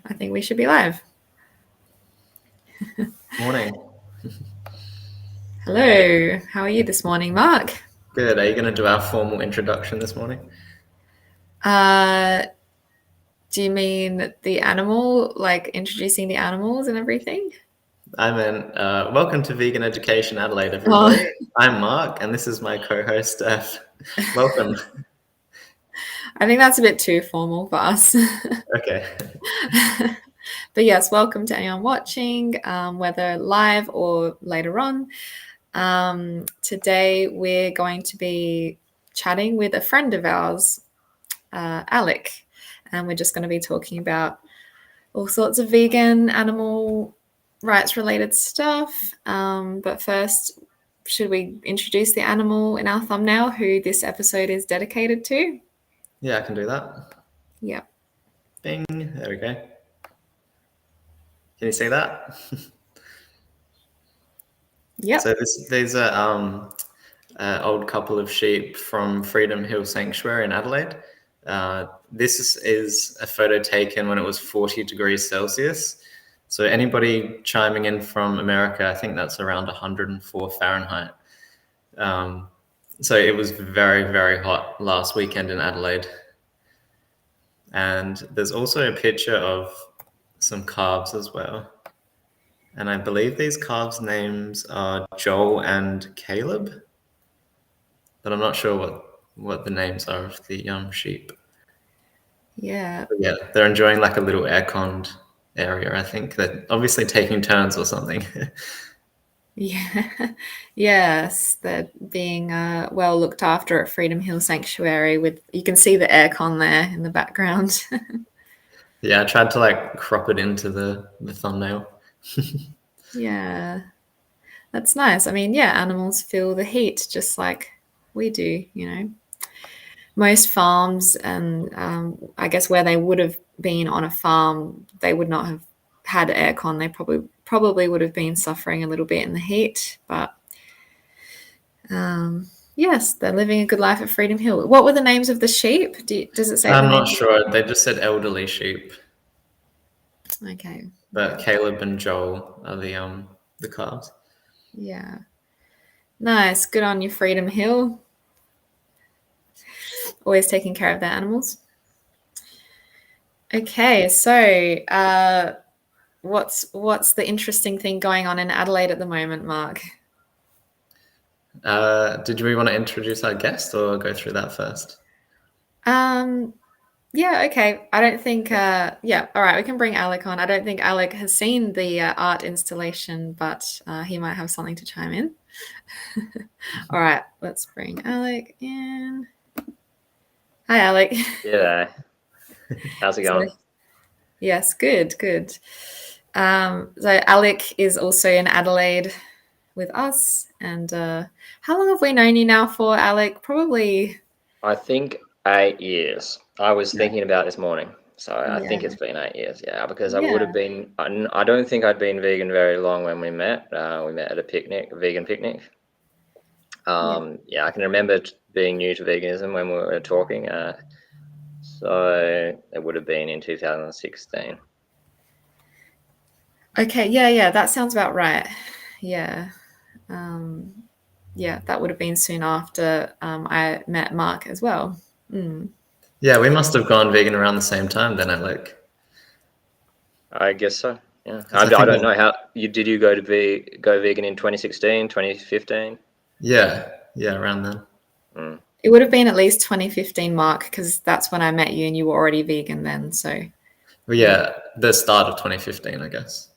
I think we should be live. Morning. Hello, how are you this morning, Mark? Good. Are you going to do our formal introduction this morning? Do you mean the animal, like introducing the animals and everything? I meant, welcome to Vegan Education Adelaide, everybody. I'm Mark, and this is my co-host, Steph. Welcome. I think that's a bit too formal for us. Okay. But yes, welcome to anyone watching, whether live or later on. Today we're going to be chatting with a friend of ours, Alec, and we're just going to be talking about all sorts of vegan, animal rights related stuff. But first, should we introduce the animal in our thumbnail who this episode is dedicated to? Yeah, I can do that. Yeah. Bing. There we go. Can you see that? Yep. So these are old couple of sheep from Freedom Hill Sanctuary in Adelaide. This is a photo taken when it was 40 degrees Celsius. So anybody chiming in from America, I think that's around 104 Fahrenheit. So it was very, very hot last weekend in Adelaide. And there's also a picture of some calves as well. And I believe these calves' names are Joel and Caleb, but I'm not sure what the names are of the sheep. Yeah. But yeah, they're enjoying like a little air-conned area. I think they're obviously taking turns or something. Yeah. Yes, they're being well looked after at Freedom Hill Sanctuary. With you can see the aircon there in the background. Yeah, I tried to like crop it into the thumbnail. Yeah, that's nice. I mean, yeah, animals feel the heat just like we do, you know. Most farms and I guess where they would have been on a farm, they would not have had aircon. They probably would have been suffering a little bit in the heat, but yes, they're living a good life at Freedom Hill. What were the names of the sheep? Does it say the I'm name? not sure. They just said elderly sheep, Okay. but Caleb and Joel are the calves. Yeah. Nice. Good on you, Freedom Hill. Always taking care of their animals. Okay, so what's the interesting thing going on in Adelaide at the moment, Mark? Did we want to introduce our guest or go through that first? Yeah, okay. I don't think yeah, all right, we can bring Alec on. I don't think Alec has seen the art installation, but he might have something to chime in. All right, let's bring Alec in. Hi, Alec. Yeah. How's it going? Yes, good. So Alec is also in Adelaide with us. And how long have we known you now for, Alec? Probably. I think 8 years. I was thinking about this morning. So I think it's been 8 years, because I would have been, I don't think I'd been vegan very long when we met. We met at a vegan picnic. I can remember being new to veganism when we were talking. So it would have been in 2016. Okay, yeah, that sounds about right. Yeah. That would have been soon after I met Mark as well. Yeah, we must have gone vegan around the same time then, Alec. I guess so. Yeah. 'Cause I don't know how did you go vegan in 2016, 2015? Yeah, around then. It would have been at least 2015, Mark, because that's when I met you and you were already vegan then. So. Well, yeah, the start of 2015, I guess.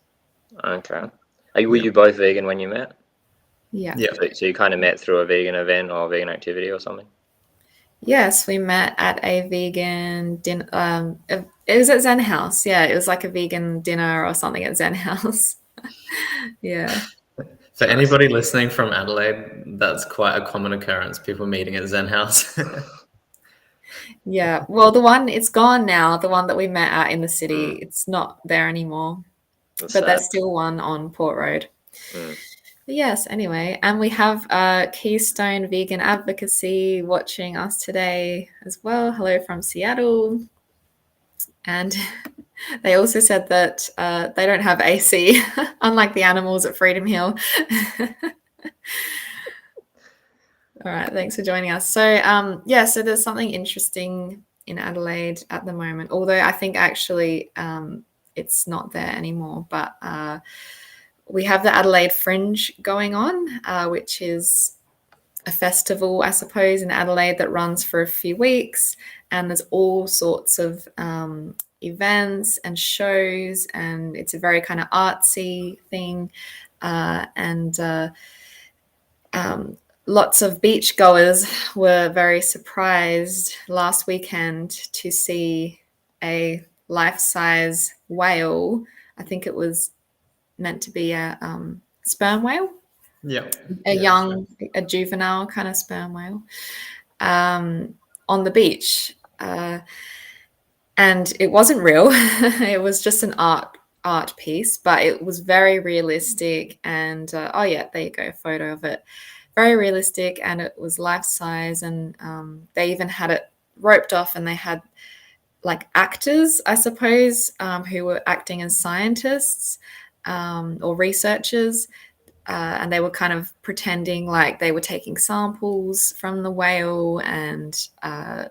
Okay. Were you both vegan when you met? Yeah. So you kind of met through a vegan event or vegan activity or something? Yes, we met at a vegan dinner. It was at Zen House. Yeah, it was like a vegan dinner or something at Zen House. Yeah. For anybody listening from Adelaide, that's quite a common occurrence, people meeting at Zen House. Yeah. Well, it's gone now. The one that we met at in the city, it's not there anymore. But there's still one on Port Road. Yes, anyway, and we have Keystone Vegan Advocacy watching us today as well. Hello from Seattle. And They also said that they don't have AC, unlike the animals at Freedom Hill. All right, thanks for joining us. So, so there's something interesting in Adelaide at the moment, although I think actually it's not there anymore. But we have the Adelaide Fringe going on, which is a festival, I suppose, in Adelaide that runs for a few weeks, and there's all sorts of events and shows, and it's a very kind of artsy thing, lots of beachgoers were very surprised last weekend to see a life-size whale. I think it was meant to be a sperm whale. Yeah. A juvenile kind of sperm whale on the beach. And it wasn't real. It was just an art piece, but it was very realistic. And there you go, a photo of it. Very realistic, and it was life size. And they even had it roped off, and they had like actors, I suppose, who were acting as scientists or researchers. And they were kind of pretending like they were taking samples from the whale, and they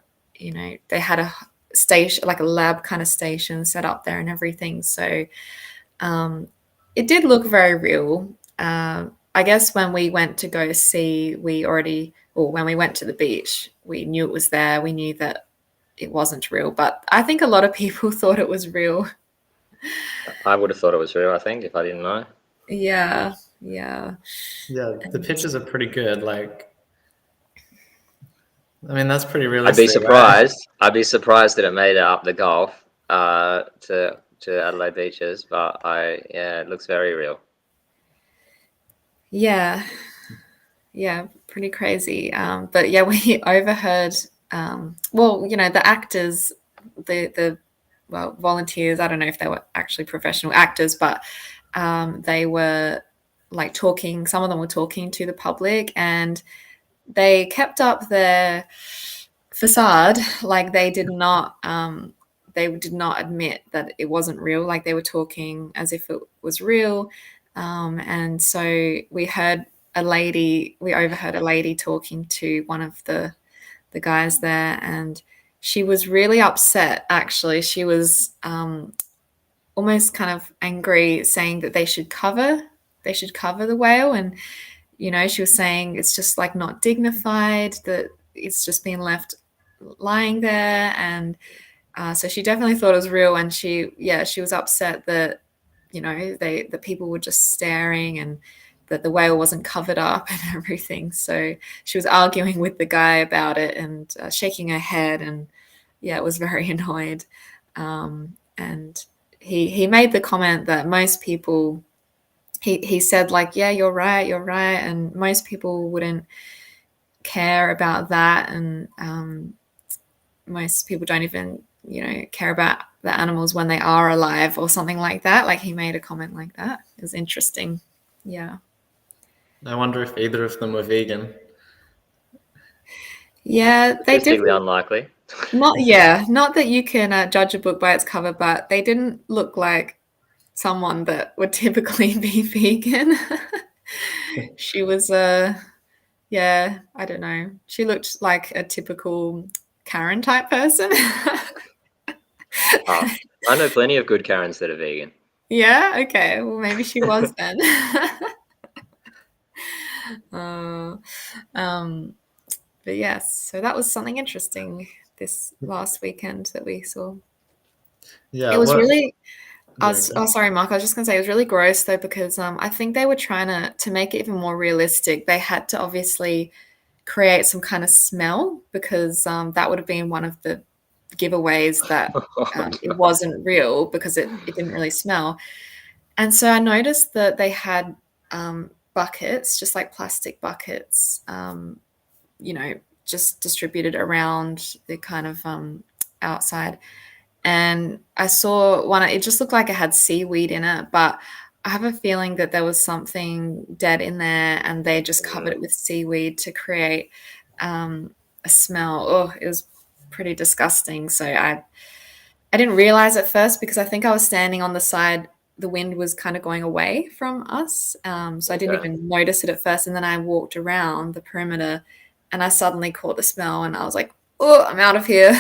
had a station, like a lab kind of station set up there and everything. So it did look very real. I guess when we went to go see, when we went to the beach, we knew it was there. We knew that it wasn't real, but I think a lot of people thought it was real. I would have thought it was real, I think, if I didn't know. Yeah. The pictures are pretty good. Like, I mean, that's pretty realistic. I'd be surprised that it made it up the Gulf to Adelaide beaches, but it looks very real. Yeah, pretty crazy. But yeah, we overheard. The actors, the volunteers. I don't know if they were actually professional actors, but they were like talking. Some of them were talking to the public, and they kept up their facade. Like they did not admit that it wasn't real. Like they were talking as if it was real. And so we overheard a lady talking to one of the guys there, and she was really upset. Actually, she was almost kind of angry, saying that they should cover the whale. And she was saying it's just like not dignified that it's just been left lying there. And so she definitely thought it was real, and she was upset that the people were just staring, and that the whale wasn't covered up and everything. So she was arguing with the guy about it, and shaking her head, and it was very annoyed. And he made the comment that most people, he said like, yeah, you're right, and most people wouldn't care about that, and most people don't even care about the animals when they are alive or something like that. Like he made a comment like that. It was interesting. Yeah. I wonder if either of them were vegan. Yeah, they did. Unlikely. Not that you can judge a book by its cover, but they didn't look like someone that would typically be vegan. She was I don't know. She looked like a typical Karen type person. I know plenty of good Karens that are vegan. Yeah, okay. Well, maybe she was then. But yes, so that was something interesting this last weekend that we saw. Yeah, it was really. Sorry, Mark. I was just gonna say it was really gross though, because I think they were trying to make it even more realistic. They had to obviously create some kind of smell, because that would have been one of the giveaways that it wasn't real, because it didn't really smell. And so I noticed that they had buckets, just like plastic buckets, just distributed around the kind of outside. And I saw one, it just looked like it had seaweed in it, but I have a feeling that there was something dead in there, and they just covered it with seaweed to create a smell. Oh, it was pretty disgusting. So I didn't realize at first because I think I was standing on the side. The wind was kind of going away from us. So I didn't Okay. even notice it at first. And then I walked around the perimeter and I suddenly caught the smell and I was like, oh, I'm out of here.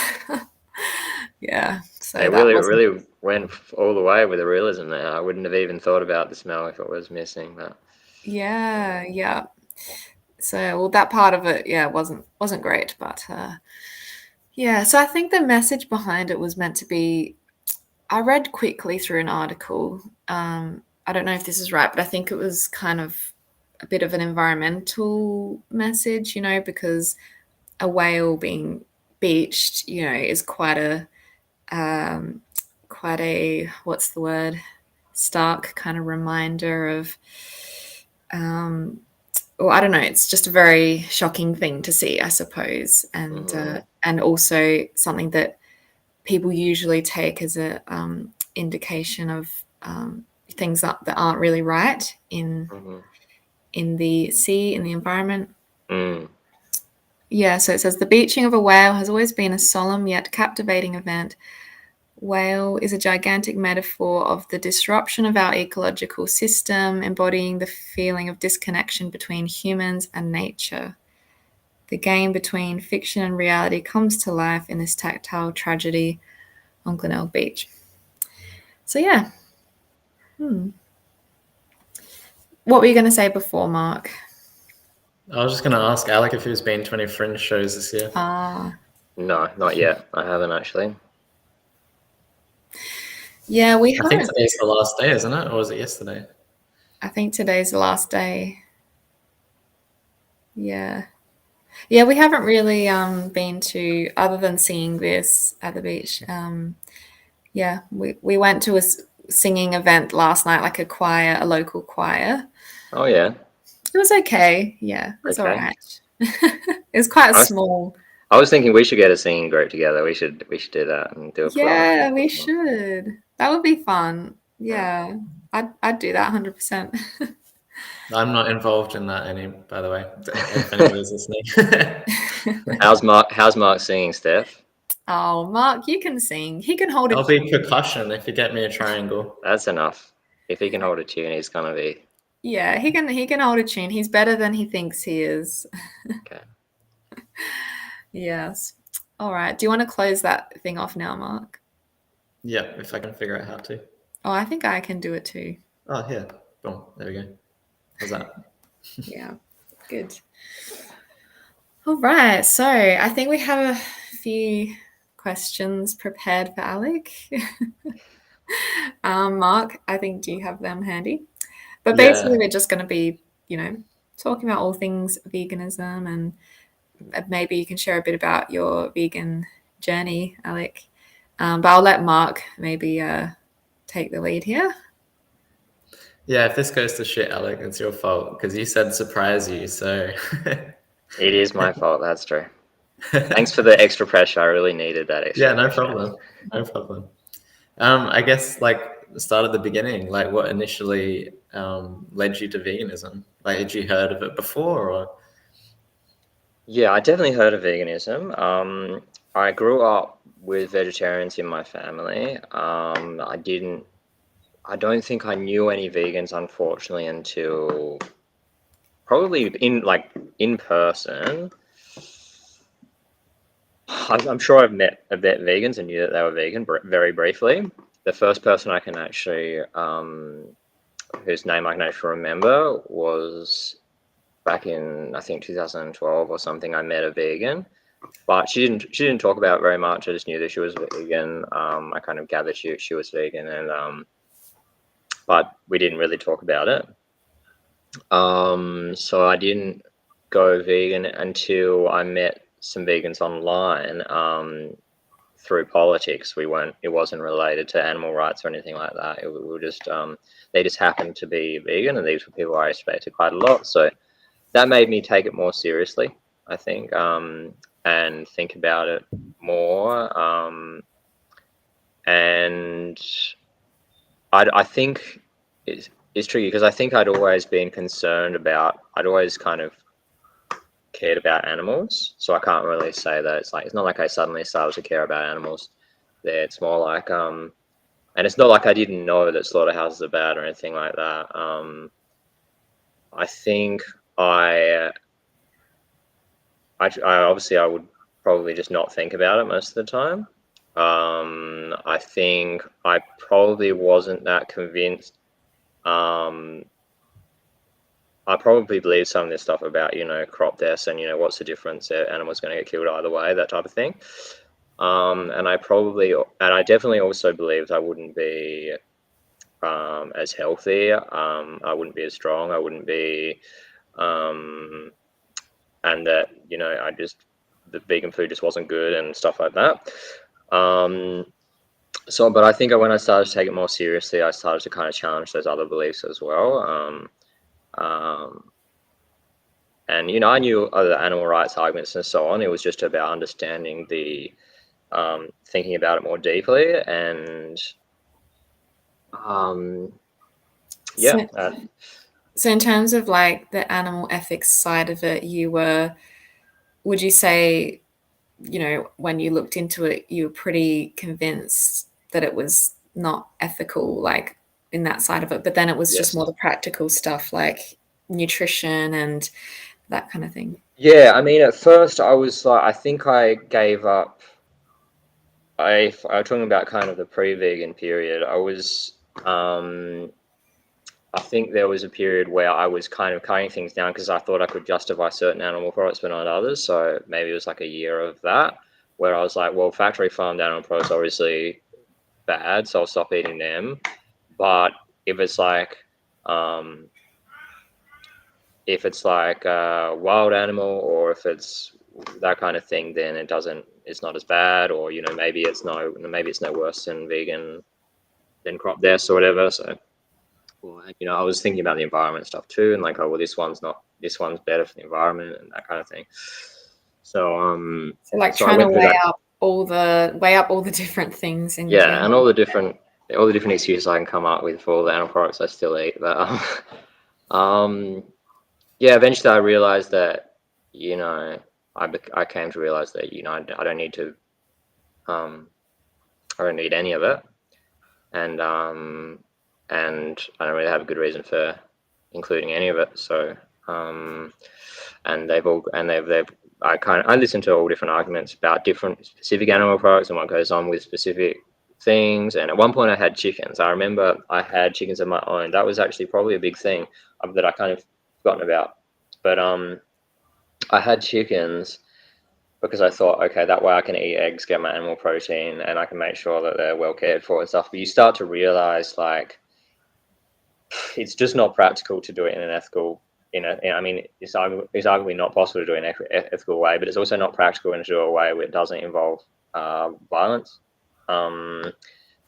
Yeah. So It that really, wasn't. really went all the way with the realism there. I wouldn't have even thought about the smell if it was missing. But Yeah. Yeah. So, well, that part of it, yeah, wasn't great. But yeah. So I think the message behind it was meant to be. I read quickly through an article. I don't know if this is right, but I think it was kind of a bit of an environmental message, because a whale being beached, is quite a what's the word, stark kind of reminder of, well, I don't know. It's just a very shocking thing to see, I suppose, and also something that people usually take as a indication of things that aren't really right in the sea, in the environment. mm, Yeah, so it says the beaching of a whale has always been a solemn yet captivating event. Whale is a gigantic metaphor of the disruption of our ecological system, embodying the feeling of disconnection between humans and nature. The game between fiction and reality comes to life in this tactile tragedy on Glenelg Beach. So yeah. What were you going to say before, Mark? I was just going to ask Alec if he's been to any Fringe shows this year. no, not yet. I haven't actually. Yeah, we I think haven't. today's the last day, isn't it? Or was it yesterday? I think today's the last day. Yeah. Yeah, we haven't really been to, other than seeing this at the beach. Yeah, we went to a singing event last night, like a local choir. Oh yeah. It was okay. Yeah, it was all Okay. right. It was quite a small. I was thinking we should get a singing group together. We should do that and do a performance. Yeah, we should. That would be fun. Yeah, I'd do that 100%. I'm not involved in that by the way, if anybody's listening. How's Mark singing, Steph? Oh, Mark, you can sing. He can hold a I'll tune. be percussion if you get me a triangle. That's enough. If he can hold a tune, he's gonna be. Yeah, he can hold a tune. He's better than he thinks he is. Okay. Yes. All right. Do you want to close that thing off now, Mark? Yeah, if I can figure out how to. Oh, I think I can do it too. Oh, yeah. Boom. There we go. How's that? Yeah. Good. All right. So I think we have a few questions prepared for Alec. Mark, I think, do you have them handy? But basically, we're just going to be, talking about all things veganism, and maybe you can share a bit about your vegan journey, Alec. But I'll let Mark maybe take the lead here. Yeah, if this goes to shit, Alec, it's your fault because you said surprise you, so. It is my fault. That's true. Thanks for the extra pressure. I really needed that extra. Yeah, no problem. No problem. I guess start at the beginning. Like, what initially led you to veganism? Like, had you heard of it before, or? Yeah, I definitely heard of veganism. I grew up with vegetarians in my family. I don't think I knew any vegans, unfortunately, until probably in person. I'm sure I've met vegans and knew that they were vegan very briefly. The first person I can actually, whose name I can actually remember, was back in, I think, 2012 or something. I met a vegan, but she didn't talk about it very much. I just knew that she was vegan. I kind of gathered she was vegan, and but we didn't really talk about it. So I didn't go vegan until I met some vegans online through politics. It wasn't related to animal rights or anything like that. We were just they just happened to be vegan, and these were people I respected quite a lot. So that made me take it more seriously, I think, and think about it more. And I think it's tricky because I think I'd always been concerned about. I'd always kind of cared about animals, so I can't really say that it's not like I suddenly started to care about animals. there. It's more like and it's not like I didn't know that slaughterhouses are bad or anything like that. I think I obviously I would probably just not think about it most of the time. I think I probably wasn't that convinced. I probably believe some of this stuff about, crop deaths and, what's the difference? Animals going to get killed either way, that type of thing. And I definitely also believed I wouldn't be as healthy. I wouldn't be as strong. I wouldn't be, and that, the vegan food just wasn't good and stuff like that. But I think when I started to take it more seriously, I started to kind of challenge those other beliefs as well. And, I knew other animal rights arguments and so on. It was just about understanding thinking about it more deeply. And yeah. So in terms of like the animal ethics side of it, would you say, when you looked into it, you were pretty convinced that it was not ethical, like in that side of it, but then it was just more the practical stuff like nutrition and that kind of thing? Yeah, I mean, at first I was like, I think I gave up. I'm talking about kind of the pre-vegan period. I think there was a period where I was kind of cutting things down because I thought I could justify certain animal products but not others. So maybe it was like a year of that where I was like, well, factory farmed animal products are obviously bad, so I'll stop eating them. But if it's like a wild animal, or if it's that kind of thing, then it's not as bad, or maybe it's no worse than crop deaths or whatever. So, I was thinking about the environment stuff too, and like, oh well, this one's better for the environment and that kind of thing. So like trying to weigh up all the different things in and all the different excuses I can come up with for all the animal products I still eat. But yeah, eventually I realized that, I came to realize that, I don't need to, I don't need any of it. And I don't really have a good reason for including any of it. So, I listen to all different arguments about different specific animal products and what goes on with specific things. And at one point I had chickens. I remember I had chickens of my own. That was actually probably a big thing that I kind of forgotten about. But I had chickens because I thought, okay, that way I can eat eggs, get my animal protein, and I can make sure that they're well cared for and stuff. But you start to realize, like, it's just not practical to do it in an ethical, I mean, it's arguably not possible to do it in an ethical way, but it's also not practical to do it in a way where it doesn't involve violence.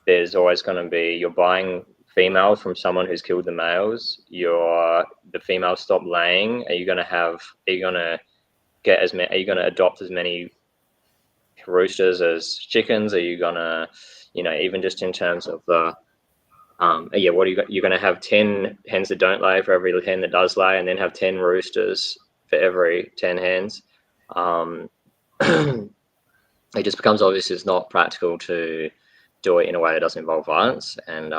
There's always going to be, you're buying females from someone who's killed the males. The females stop laying. Are you going to adopt as many roosters as chickens? Are you going to, even just in terms of the, what are you're going to have 10 hens that don't lay for every hen that does lay, and then have 10 roosters for every 10 hens. It just becomes obvious it's not practical to do it in a way that doesn't involve violence, and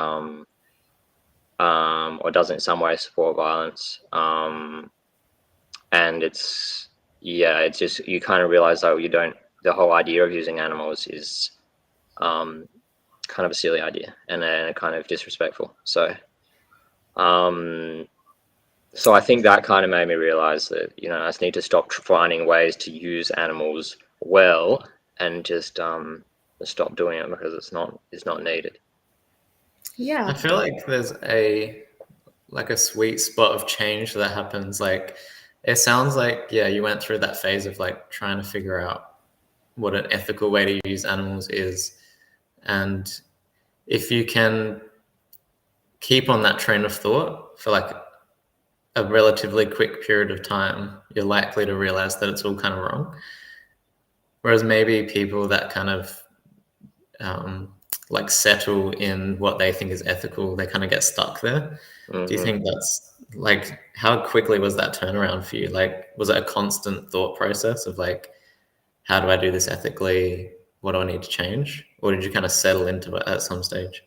or doesn't in some way support violence. And it's just, you kind of realize that the whole idea of using animals is kind of a silly idea and kind of disrespectful. So I think that kind of made me realize that, I just need to stop finding ways to use animals well, and just stop doing it because it's not needed. Yeah, I feel like there's a sweet spot of change that happens. Like, it sounds like, you went through that phase of like trying to figure out what an ethical way to use animals is, and if you can keep on that train of thought for like a relatively quick period of time, you're likely to realize that it's all kind of wrong. Whereas maybe people that kind of settle in what they think is ethical, they kind of get stuck there. Mm-hmm. Do you think that's like, how quickly was that turnaround for you? Like, was it a constant thought process of like, how do I do this ethically? What do I need to change? or did you kind of settle into it at some stage?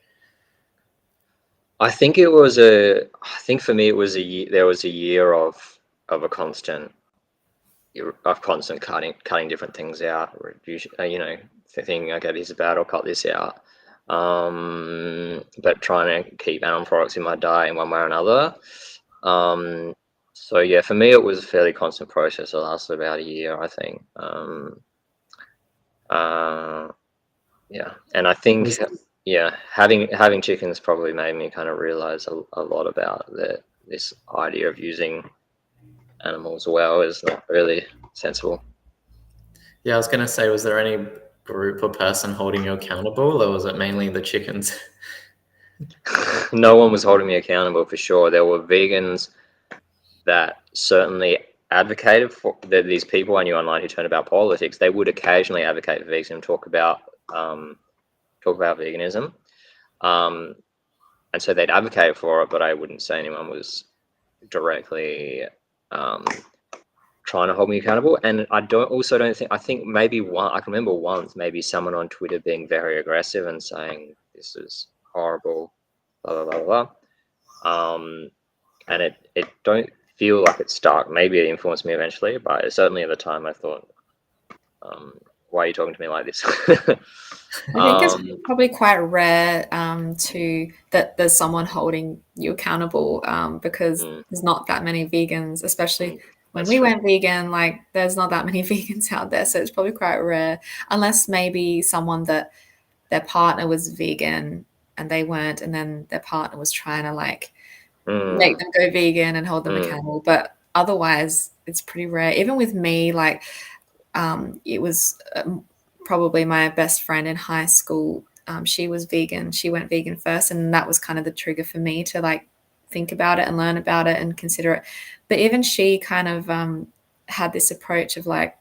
I think for me it was a year. There was a year of a constant cutting different things out. Thinking, okay, this is bad, I'll cut this out. But trying to keep animal products in my diet in one way or another. So yeah, for me it was a fairly constant process. It lasted about a year, I think. Yeah, and I think having chickens probably made me kind of realize a lot about this idea of using animals well is not really sensible. Yeah, I was going to say, was there any group or person holding you accountable, or was it mainly the chickens? No one was holding me accountable, for sure. There were vegans that certainly advocated for these people I knew online who turned about politics. They would occasionally advocate for veganism, talk about veganism, and so they'd advocate for it, but I wouldn't say anyone was directly trying to hold me accountable. And I think maybe I can remember once maybe someone on Twitter being very aggressive and saying this is horrible, blah blah blah blah. And it don't feel like it stuck. Maybe it influenced me eventually, but certainly at the time I thought, why are you talking to me like this? I think it's probably quite rare that there's someone holding you accountable, because there's not that many vegans, especially when we went vegan. Like, there's not that many vegans out there, so it's probably quite rare, unless maybe someone that their partner was vegan and they weren't, and then their partner was trying to like make them go vegan and hold them accountable. But otherwise, it's pretty rare. Even with me, like, it was probably my best friend in high school. She was vegan. She went vegan first, and that was kind of the trigger for me to like think about it and learn about it and consider it. But even she kind of had this approach of like,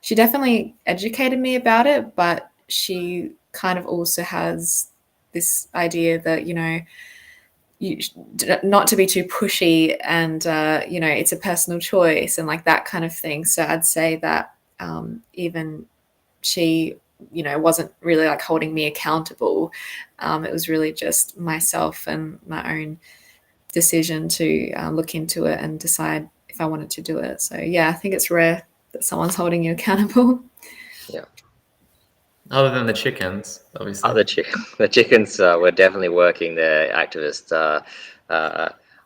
she definitely educated me about it, but she kind of also has this idea that, not to be too pushy, and it's a personal choice and like that kind of thing. So I'd say that even she wasn't really like holding me accountable. It was really just myself and my own decision to look into it and decide if I wanted to do it. So yeah, I think it's rare that someone's holding you accountable. Yeah. Other than the chickens, obviously. The chickens were definitely working their activist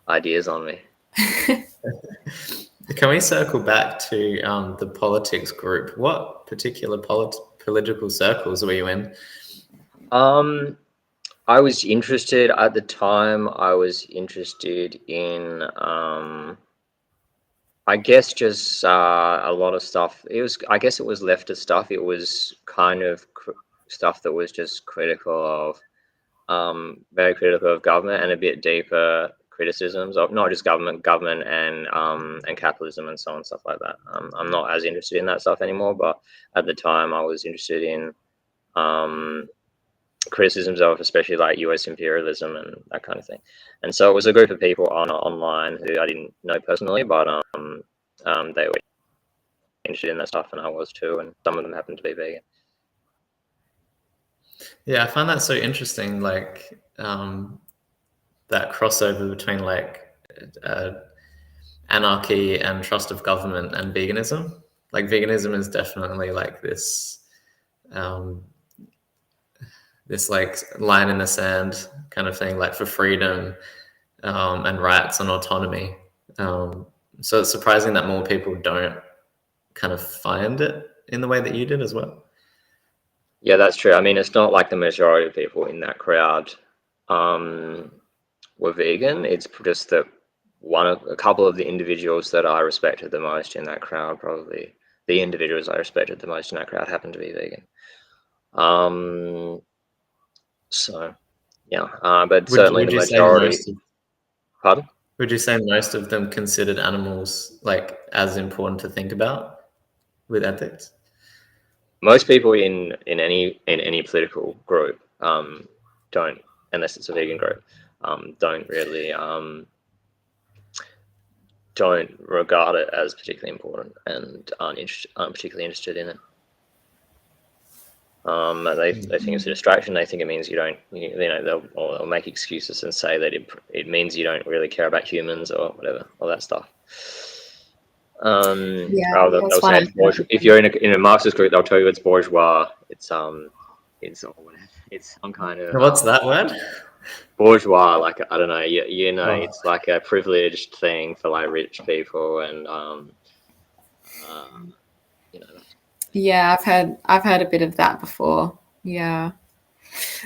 ideas on me. Can we circle back to the politics group? What particular political circles were you in? I was interested at the time. I was interested in, I guess, just a lot of stuff. I guess it was leftist stuff. It was kind of stuff that was just critical of, very critical of government, and a bit deeper criticisms of not just government and capitalism and so on, stuff like that. I'm not as interested in that stuff anymore, but at the time I was interested in criticisms of especially like US imperialism and that kind of thing. And so it was a group of people online who I didn't know personally, but they were interested in that stuff, and I was too, and some of them happened to be vegan. Yeah, I find that so interesting, like that crossover between like anarchy and trust of government and veganism. Like, veganism is definitely like this this like line in the sand kind of thing, like for freedom and rights and autonomy. So it's surprising that more people don't kind of find it in the way that you did as well. Yeah, that's true. I mean, it's not like the majority of people in that crowd were vegan. It's just that a couple of the individuals that I respected the most in that crowd, probably the individuals I respected the most in that crowd, happened to be vegan. So yeah, but certainly the majority. Pardon? Would you say most of them considered animals like as important to think about with ethics? Most people in any political group don't, unless it's a vegan group, don't really don't regard it as particularly important and aren't particularly interested in it. They think it's a distraction. They think it means you don't, they'll make excuses and say that it means you don't really care about humans or whatever, all that stuff. They'll say it's bourgeois. If you're in a Marxist group, they'll tell you it's bourgeois. It's some kind of What's that word? Bourgeois, like, I don't know, it's like a privileged thing for like rich people, and Yeah, I've heard a bit of that before. Yeah,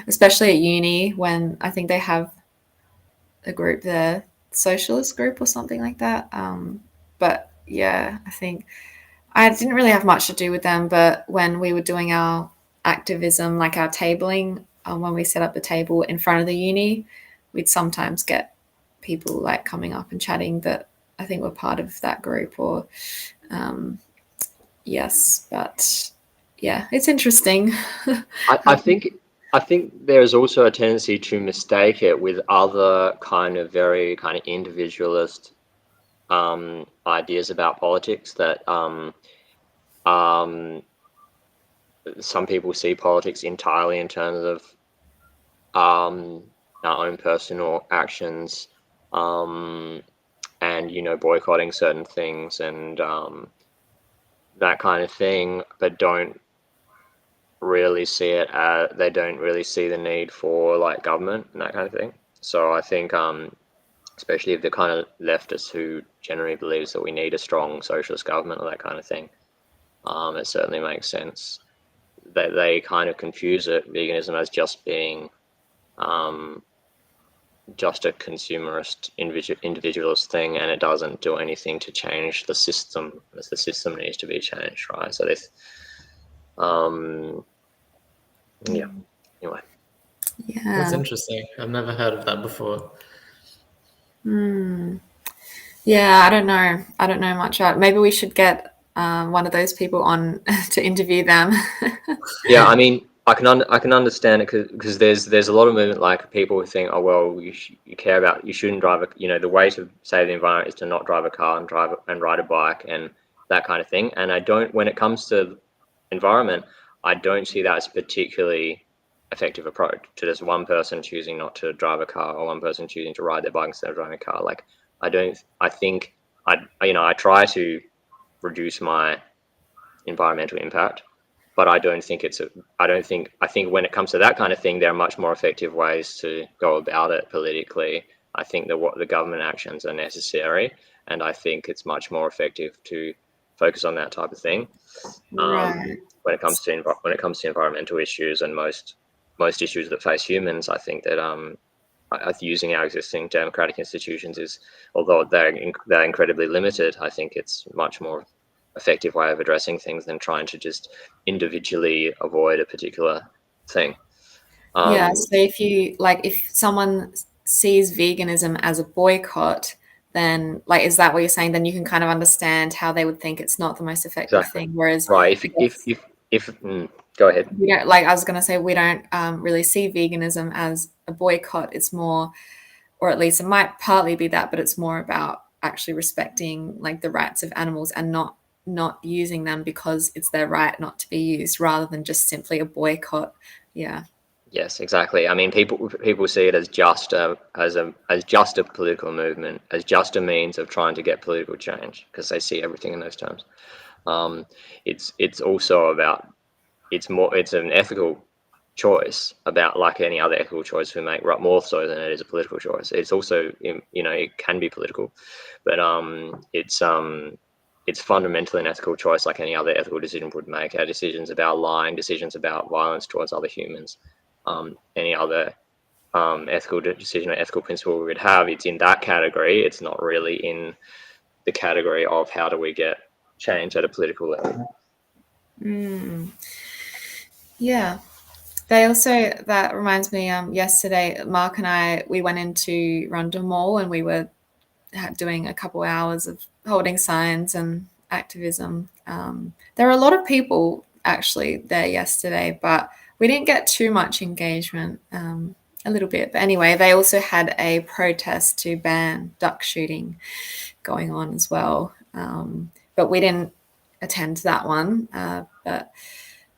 especially at uni when I think they have a group there, socialist group or something like that. But yeah, I think I didn't really have much to do with them. But when we were doing our activism, like our tabling, when we set up the table in front of the uni, we'd sometimes get people like coming up and chatting that I think were part of that group or yes, but yeah, it's interesting. I think there is also a tendency to mistake it with other kind of very kind of individualist ideas about politics that some people see politics entirely in terms of our own personal actions, and boycotting certain things and that kind of thing, but don't really see it they don't really see the need for like government and that kind of thing. So I think especially if the kind of leftists who generally believes that we need a strong socialist government or that kind of thing, it certainly makes sense that they kind of confuse veganism as just being just a consumerist individualist thing, and it doesn't do anything to change the system, as the system needs to be changed, right? So this yeah, anyway. Yeah, That's interesting. I've never heard of that before. Yeah, I don't know. I don't know much about. Maybe we should get one of those people on to interview them. Yeah, I mean, I can understand it because there's a lot of movement, like people who think, oh well, you shouldn't drive the way to save the environment is to not drive a car and ride a bike and that kind of thing. And when it comes to environment, I don't see that as a particularly effective approach to just one person choosing not to drive a car or one person choosing to ride their bike instead of driving a car. Like, I think I try to reduce my environmental impact, but I think when it comes to that kind of thing, there are much more effective ways to go about it politically. I think that what the government actions are necessary, and I think it's much more effective to focus on that type of thing. Right. When it comes to environmental issues and most issues that face humans, I think that using our existing democratic institutions is, although they're incredibly limited, I think it's much more effective way of addressing things than trying to just individually avoid a particular thing. Yeah, so if someone sees veganism as a boycott, then like is that what you're saying? Then you can kind of understand how they would think it's not the most effective Exactly. thing. Whereas Right. If go ahead. we don't, like I was going to say, we don't really see veganism as a boycott. It's more, or at least it might partly be that, but it's more about actually respecting like the rights of animals and not using them because it's their right not to be used, rather than just simply a boycott. Yeah. Yes, exactly. I mean, people see it as just a political movement, as just a means of trying to get political change, because they see everything in those terms. It's also about it's an ethical choice, about like any other ethical choice we make, right, more so than it is a political choice. It's also it can be political, but it's fundamentally an ethical choice like any other ethical decision would make. Our decisions about lying, decisions about violence towards other humans, any other ethical decision or ethical principle we would have, it's in that category. It's not really in the category of how do we get change at a political level. Yeah. That reminds me, yesterday, Mark and I, we went into Rundle Mall and we were doing a couple hours of holding signs and activism. There were a lot of people actually there yesterday, but we didn't get too much engagement, a little bit. But anyway, they also had a protest to ban duck shooting going on as well. But we didn't attend that one. But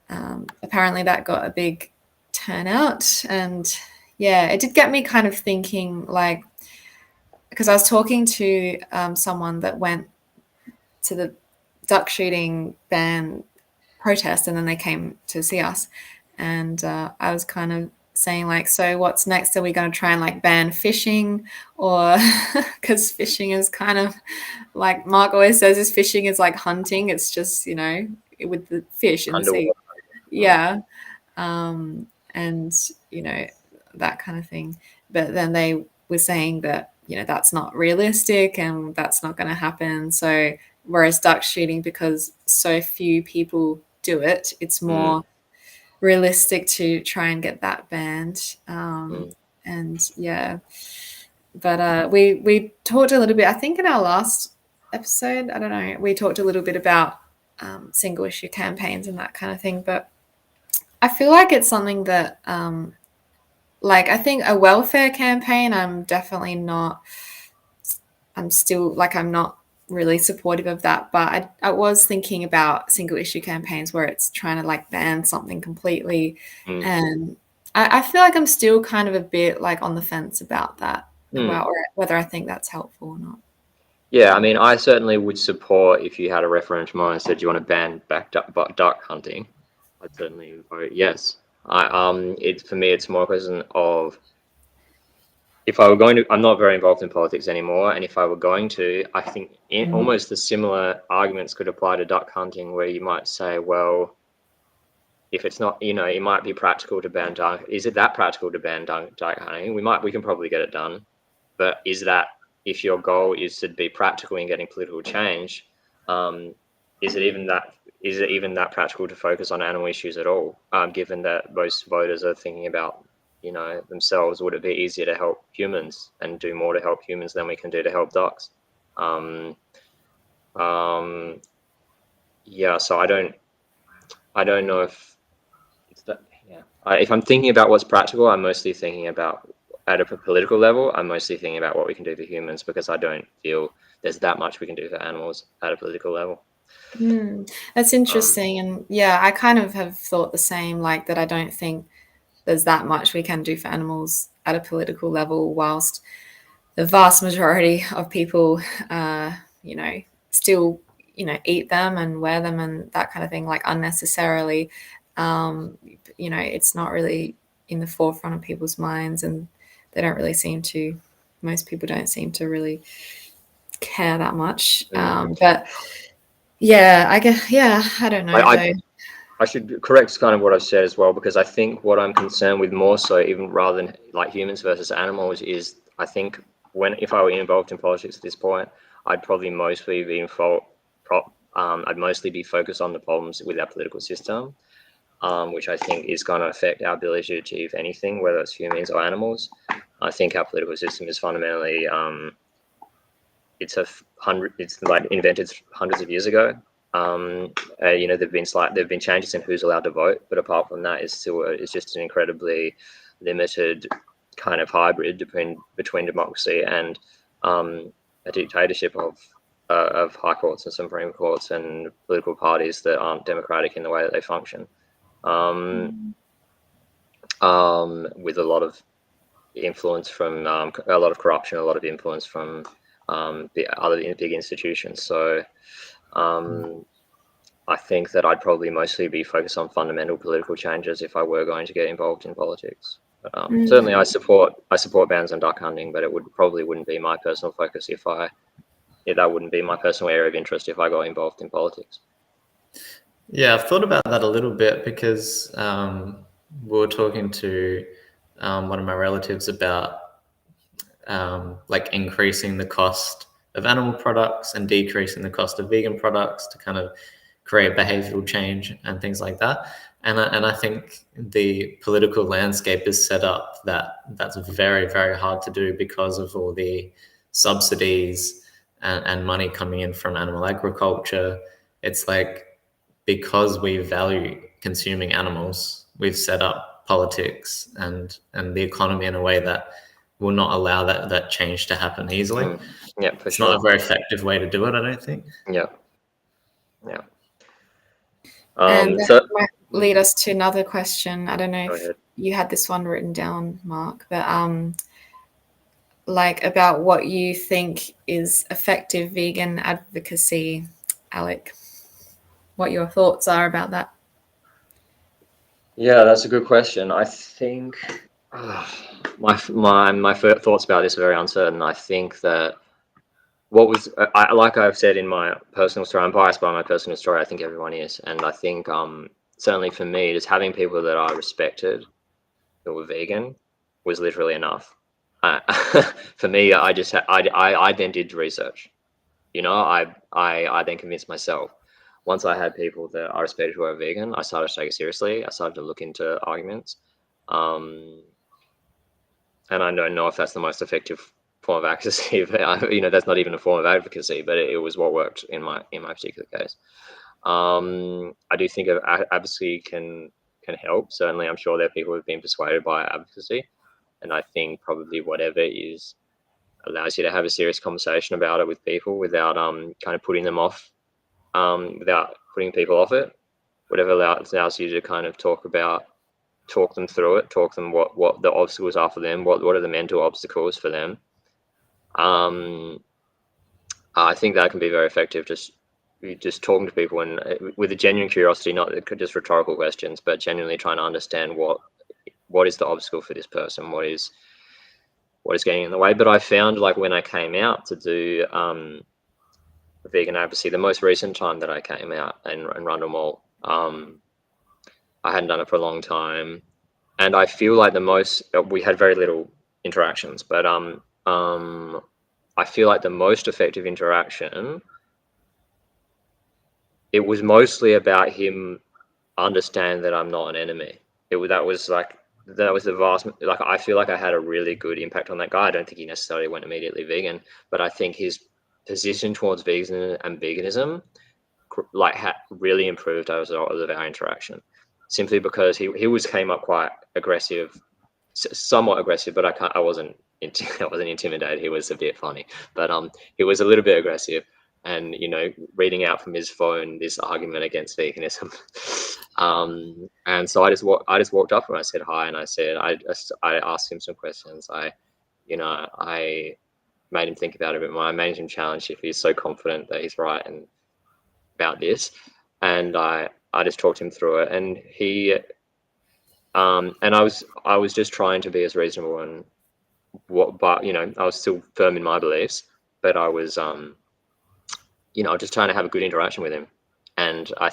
apparently that got a big turnout. And yeah, it did get me kind of thinking, like, because I was talking to someone that went to the duck shooting ban protest, and then they came to see us, and I was kind of saying, like, so what's next? Are we going to try and like ban fishing, or because fishing is kind of like Mark always says, is fishing is like hunting. It's just, you know, with the fish in the sea. Yeah. And you know, that kind of thing. But then they were saying that, you know, that's not realistic and that's not going to happen. So whereas duck shooting, because so few people do it, it's more realistic to try and get that banned. And yeah, but we talked a little bit, I think in our last episode, I don't know, we talked a little bit about single issue campaigns and that kind of thing. But I feel like it's something that like, I think a welfare campaign, I'm definitely not, I'm still like, I'm not really supportive of that. But I was thinking about single issue campaigns where it's trying to like ban something completely. And I feel like I'm still kind of a bit like on the fence about that, about whether I think that's helpful or not. Yeah, I mean, I certainly would support if you had a referendum and said you want to ban back duck hunting. I'd certainly vote yes. For me, it's more a question of, if I were going to, I'm not very involved in politics anymore, and if I were going to, I think almost the similar arguments could apply to duck hunting, where you might say, well, if it's not, you know, it might be practical to ban duck. Is it that practical to ban duck hunting? We can probably get it done, but is that, if your goal is to be practical in getting political change, is it even that practical to focus on animal issues at all? Given that most voters are thinking about, you know, themselves, would it be easier to help humans and do more to help humans than we can do to help ducks? Yeah, so I don't know if it's that. Yeah, if I'm thinking about what's practical, I'm mostly thinking about, at a political level, I'm mostly thinking about what we can do for humans, because I don't feel there's that much we can do for animals at a political level. That's interesting. And yeah, I kind of have thought the same, like that I don't think there's that much we can do for animals at a political level, whilst the vast majority of people, you know, still, you know, eat them and wear them and that kind of thing, like unnecessarily. You know, it's not really in the forefront of people's minds, and they don't really seem to, most people don't seem to really care that much. But yeah, I guess, yeah, I don't know though. I should correct kind of what I've said as well, because I think what I'm concerned with more so, even rather than like humans versus animals, is I think if I were involved in politics at this point, I'd probably mostly be I'd mostly be focused on the problems with our political system, which I think is going to affect our ability to achieve anything, whether it's humans or animals. I think our political system is fundamentally, it's like invented hundreds of years ago. You know, there've been changes in who's allowed to vote, but apart from that, it's just an incredibly limited kind of hybrid between democracy and a dictatorship of high courts and supreme courts and political parties that aren't democratic in the way that they function, with a lot of influence from a lot of corruption, a lot of influence from the other big institutions. So I think that I'd probably mostly be focused on fundamental political changes if I were going to get involved in politics. Certainly, I support bans on duck hunting, but it probably wouldn't be my personal focus if that wouldn't be my personal area of interest if I got involved in politics. Yeah, I've thought about that a little bit, because we were talking to one of my relatives about like increasing the cost of animal products and decreasing the cost of vegan products to kind of create behavioral change and things like that. And I think the political landscape is set up that that's very, very hard to do because of all the subsidies and money coming in from animal agriculture. It's like, because we value consuming animals, we've set up politics and the economy in a way that will not allow that change to happen easily. Yeah, for it's sure. not a very effective way to do it, I don't think. Yeah. And lead us to another question. I don't know Go if ahead. you had this one written down, Mark, but like about what you think is effective vegan advocacy, Alec. What your thoughts are about that? Yeah, that's a good question. I think my thoughts about this are very uncertain. I think that like I've said in my personal story, I'm biased by my personal story. I think everyone is, and I think certainly for me, just having people that I respected who were vegan was literally enough. For me, I then did research. I then convinced myself. Once I had people that I respected who were vegan, I started to take it seriously. I started to look into arguments. Um, and I don't know if that's the most effective form of advocacy, but that's not even a form of advocacy, but it was what worked in my particular case. I do think advocacy can help. Certainly, I'm sure there are people who've been persuaded by advocacy, and I think probably whatever is allows you to have a serious conversation about it with people without kind of putting them off, without putting people off it. Whatever allows you to kind of talk them through it, talk them what the obstacles are for them, what are the mental obstacles for them. I think that can be very effective. Just talking to people and with a genuine curiosity, not just rhetorical questions, but genuinely trying to understand what is the obstacle for this person, what is getting in the way. But I found, like, when I came out to do vegan advocacy, the most recent time that I came out and Rundle Mall, I hadn't done it for a long time, and I feel like we had very little interactions, but I feel like the most effective interaction, it was mostly about him understand that I'm not an enemy. That was the vast, like, I feel like I had a really good impact on that guy. I don't think he necessarily went immediately vegan, but I think his position towards veganism like really improved as a result of our interaction, simply because he came up quite aggressive, somewhat aggressive, but I wasn't intimidated. He was a bit funny, but he was a little bit aggressive, and reading out from his phone this argument against veganism. And so I just walked up and I said hi, and I asked him some questions. I made him think about it a bit more. I made him challenge if he's so confident that he's right and about this, and I just talked him through it, and and I was just trying to be as reasonable and but I was still firm in my beliefs, but I was just trying to have a good interaction with him, and I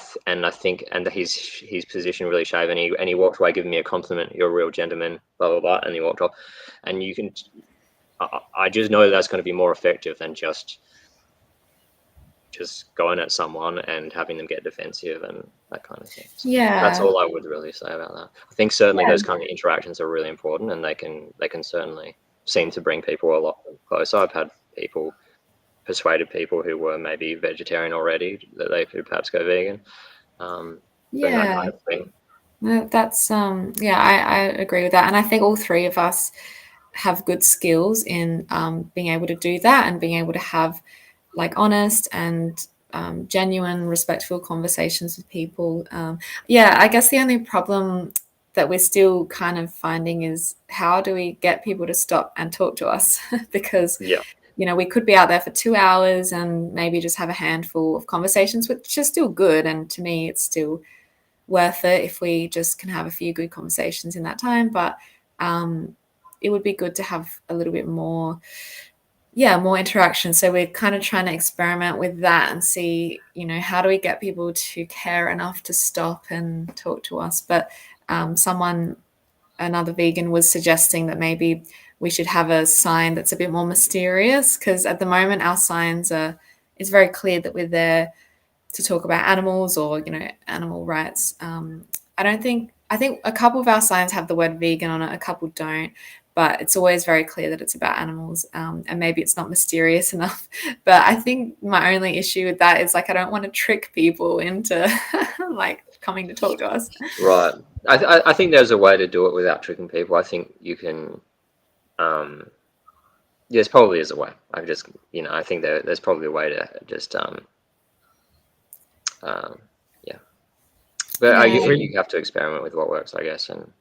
think his position really showed, and he walked away giving me a compliment. You're a real gentleman, blah blah blah, and he walked off, and I just know that's going to be more effective than just going at someone and having them get defensive and that kind of thing. So that's all I would really say about that. I think certainly those kind of interactions are really important, and they can certainly seem to bring people a lot closer. I've had persuaded people who were maybe vegetarian already that they could perhaps go vegan. That kind of thing. That's I agree with that, and I think all three of us have good skills in being able to do that and being able to have like honest and genuine, respectful conversations with people. I guess the only problem that we're still kind of finding is how do we get people to stop and talk to us? Because we could be out there for 2 hours and maybe just have a handful of conversations, which is still good, and to me it's still worth it if we just can have a few good conversations in that time. But it would be good to have a little bit more interaction. So we're kind of trying to experiment with that and see, how do we get people to care enough to stop and talk to us. But another vegan was suggesting that maybe we should have a sign that's a bit more mysterious, because at the moment our signs it's very clear that we're there to talk about animals or animal rights. I think a couple of our signs have the word vegan on it, a couple don't, but it's always very clear that it's about animals, and maybe it's not mysterious enough. But I think my only issue with that is, like, I don't want to trick people into like coming to talk to us. Right. I think there's a way to do it without tricking people. I think you can. There's probably is a way. I think there's probably a way to just But Yeah. you have to experiment with what works, I guess. And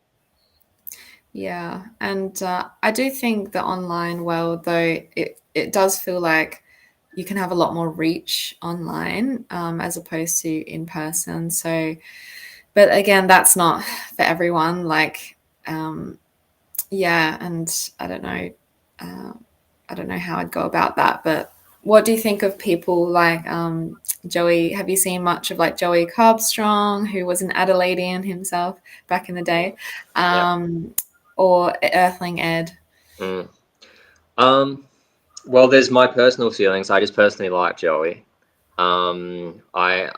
Yeah, and I do think the online world, though, it does feel like you can have a lot more reach online as opposed to in person. So, but again, that's not for everyone. Like, yeah, and uh, I don't know how I'd go about that. But what do you think of people like Joey? Have you seen much of like Joey Carbstrong, who was an Adelaidean himself back in the day? yeah. Or Earthling Ed. Mm. Well, there's my personal feelings. I just personally like Joey. I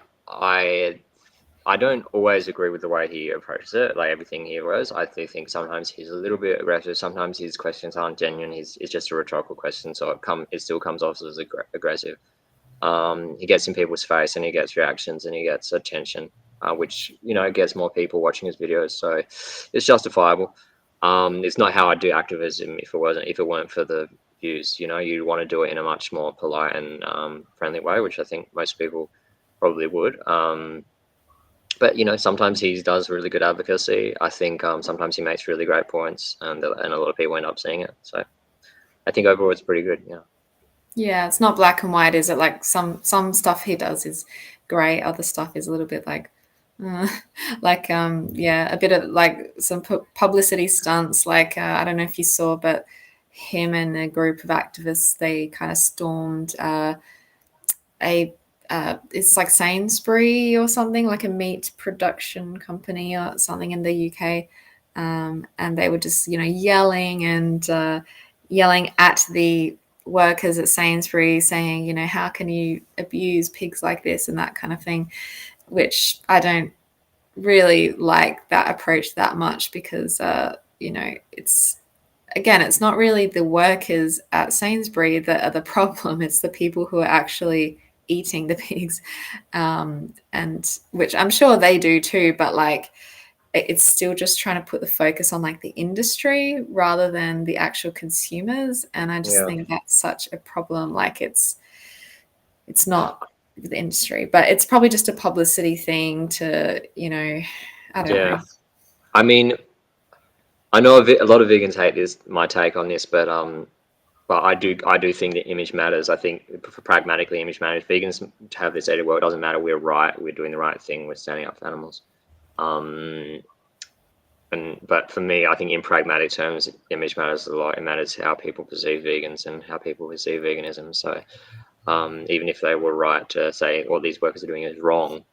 don't always agree with the way he approaches it, like everything he was. I do think sometimes he's a little bit aggressive. Sometimes his questions aren't genuine. It's just a rhetorical question, so it still comes off as aggressive. He gets in people's face and he gets reactions and he gets attention, which gets more people watching his videos. So it's justifiable. It's not how I do activism if it weren't for the views. You'd want to do it in a much more polite and friendly way, which I think most people probably would. But sometimes he does really good advocacy. I think sometimes he makes really great points, and a lot of people end up seeing it. So I think overall it's pretty good. Yeah. Yeah, it's not black and white, is it? Like some stuff he does is great, other stuff is a little bit like, uh, like yeah, a bit of like some publicity stunts. Like I don't know if you saw, but him and a group of activists, they kind of stormed a it's like Sainsbury or something, like a meat production company or something in the UK, and they were just yelling and yelling at the workers at Sainsbury, saying how can you abuse pigs like this and that kind of thing, which I don't really like that approach that much because it's again, it's not really the workers at Sainsbury that are the problem. It's the people who are actually eating the pigs, and which I'm sure they do too. But like, it's still just trying to put the focus on like the industry rather than the actual consumers. And I just Yeah. think that's such a problem. Like, it's not the industry, but it's probably just a publicity thing to I don't know. I mean, I know a lot of vegans hate my take on this, but I do think that image matters. I think pragmatically, image matters. Vegans have this edit, well, it doesn't matter. We're right. We're doing the right thing. We're standing up for animals. But for me, I think in pragmatic terms, image matters a lot. It matters how people perceive vegans and how people perceive veganism. So even if they were right to say what these workers are doing is wrong,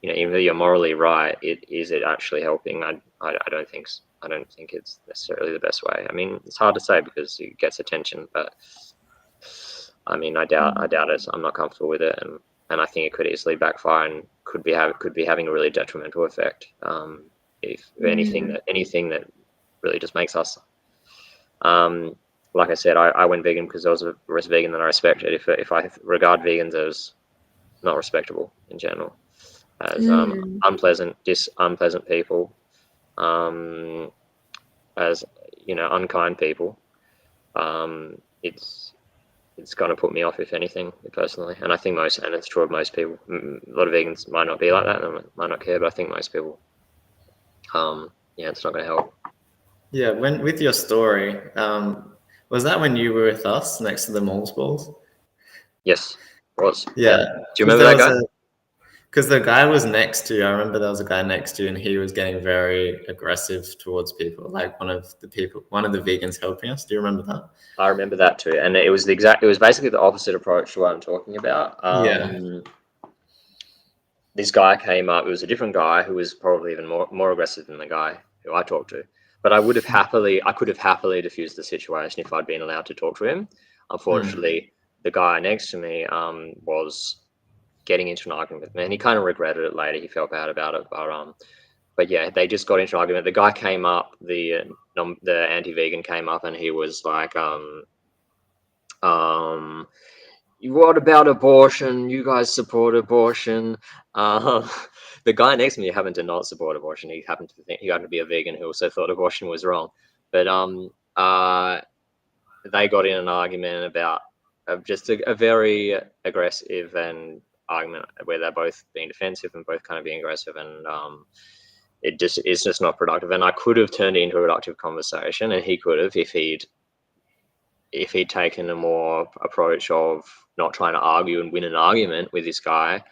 even though you're morally right, is it actually helping? I don't think so. I don't think it's necessarily the best way. I mean, it's hard to say because it gets attention, but I mean, I doubt it. I'm not comfortable with it, and I think it could easily backfire and could be having a really detrimental effect. If anything that really just makes us. Like I said, I went vegan because there was a vegan that I respected. If I regard vegans as not respectable in general, as unpleasant people, as unkind people, it's going to put me off, if anything, personally. And I think and it's true of most people. A lot of vegans might not be like that and might not care, but I think most people, it's not going to help. Yeah, with your story, was that when you were with us next to the Moles balls? Yes, it was. Yeah. Do you remember that guy? Because the guy was next to you. I remember there was a guy next to you, and he was getting very aggressive towards people. Like one of the vegans helping us. Do you remember that? I remember that too, and it was basically the opposite approach to what I'm talking about. This guy came up. It was a different guy who was probably even more aggressive than the guy who I talked to. But I could have happily diffused the situation if I'd been allowed to talk to him. Unfortunately, the guy next to me was getting into an argument with me, and he kind of regretted it later. He felt bad about it, but yeah, they just got into an argument. The guy came up, the anti-vegan came up, and he was like, what about abortion? You guys support abortion. The guy next to me happened to not support abortion. He happened to be a vegan who also thought abortion was wrong. But they got in an argument about just a very aggressive and argument where they're both being defensive and both kind of being aggressive, and it's just not productive. And I could have turned it into a productive conversation, and he could have if he'd taken a more approach of not trying to argue and win an argument with this guy,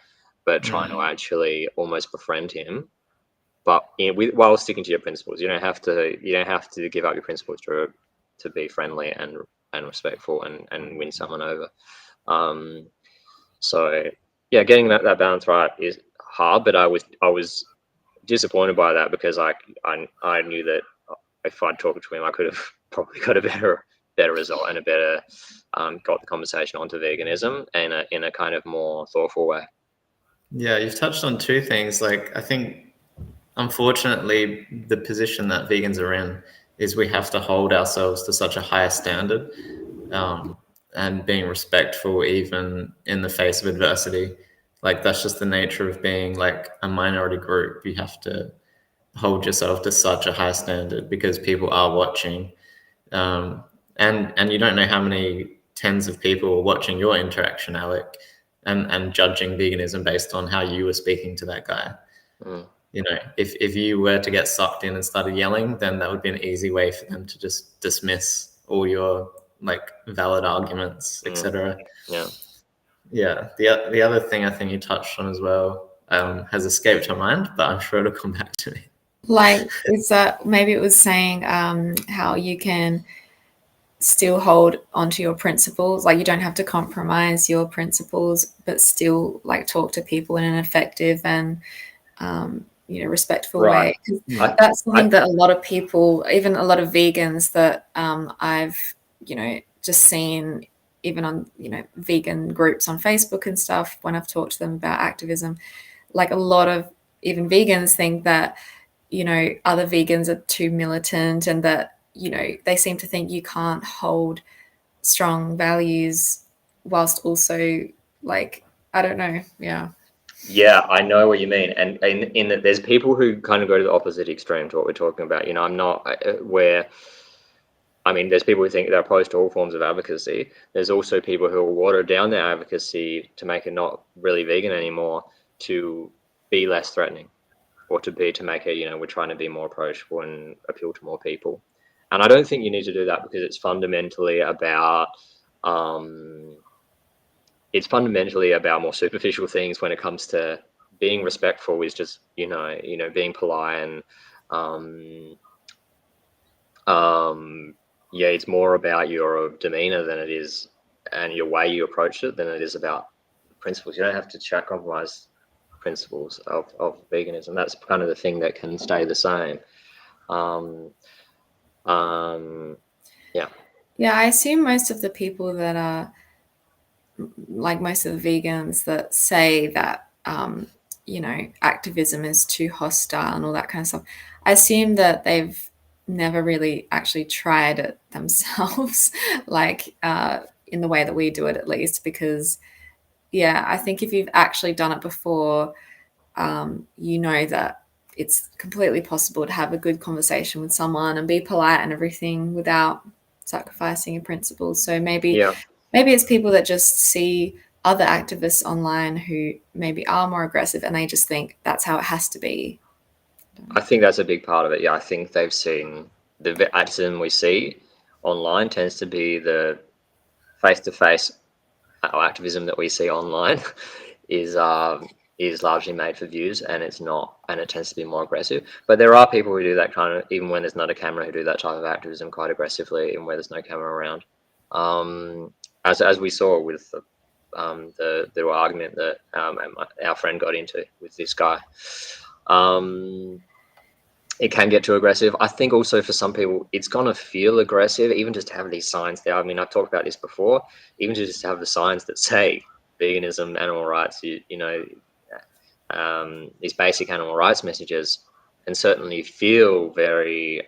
but trying to actually almost befriend him, but while sticking to your principles. You don't have to give up your principles to be friendly and respectful and win someone over. So yeah, getting that balance right is hard, but I was disappointed by that, because I knew that if I'd talked to him, I could have probably got a better result and a better got the conversation onto veganism in a kind of more thoughtful way. Yeah, you've touched on two things. Like, I think, unfortunately, the position that vegans are in is we have to hold ourselves to such a higher standard, and being respectful even in the face of adversity. Like, that's just the nature of being like a minority group. You have to hold yourself to such a high standard because people are watching, and you don't know how many tens of people are watching your interaction, Alec, and judging veganism based on how you were speaking to that guy. You know, if you were to get sucked in and started yelling, then that would be an easy way for them to just dismiss all your like valid arguments, etc. Yeah. The other thing I think you touched on as well has escaped my mind, but I'm sure it'll come back to me. Like, is that maybe it was saying how you can still hold onto your principles, like you don't have to compromise your principles, but still like talk to people in an effective and respectful way. That's something that a lot of people, even a lot of vegans that I've just seen, even on vegan groups on Facebook and stuff, when I've talked to them about activism, like a lot of even vegans think that other vegans are too militant, and that they seem to think you can't hold strong values whilst also, like, I don't know. Yeah, I know what you mean. And in that there's people who kind of go to the opposite extreme to what we're talking about. I'm not there's people who think they're opposed to all forms of advocacy. There's also people who will water down their advocacy to make it not really vegan anymore, to be less threatening, or to make it, we're trying to be more approachable and appeal to more people. And I don't think you need to do that, because it's fundamentally about more superficial things when it comes to being respectful. Is just being polite, and it's more about your demeanor than it is, and your way you approach it, than it is about principles. You don't have to compromise principles of veganism. That's kind of the thing that can stay the same. Yeah, I assume most of the people that are, like, most of the vegans that say that activism is too hostile and all that kind of stuff, I assume that they've never really actually tried it themselves, like in the way that we do it, at least. Because I think if you've actually done it before, that it's completely possible to have a good conversation with someone and be polite and everything without sacrificing your principles. So maybe it's people that just see other activists online who maybe are more aggressive, and they just think that's how it has to be. I think that's a big part of it. Yeah, I think they've seen the activism we see online tends to be the face-to-face activism that we see online is largely made for views, and it's not, and it tends to be more aggressive. But there are people who do that kind of, even when there's not a camera, who do that type of activism quite aggressively, even where there's no camera around. As we saw with the argument that our friend got into with this guy. It can get too aggressive. I think also for some people, it's going to feel aggressive, even just to have these signs there. I mean, I've talked about this before, even to just have the signs that say veganism, animal rights, these basic animal rights messages, and certainly feel very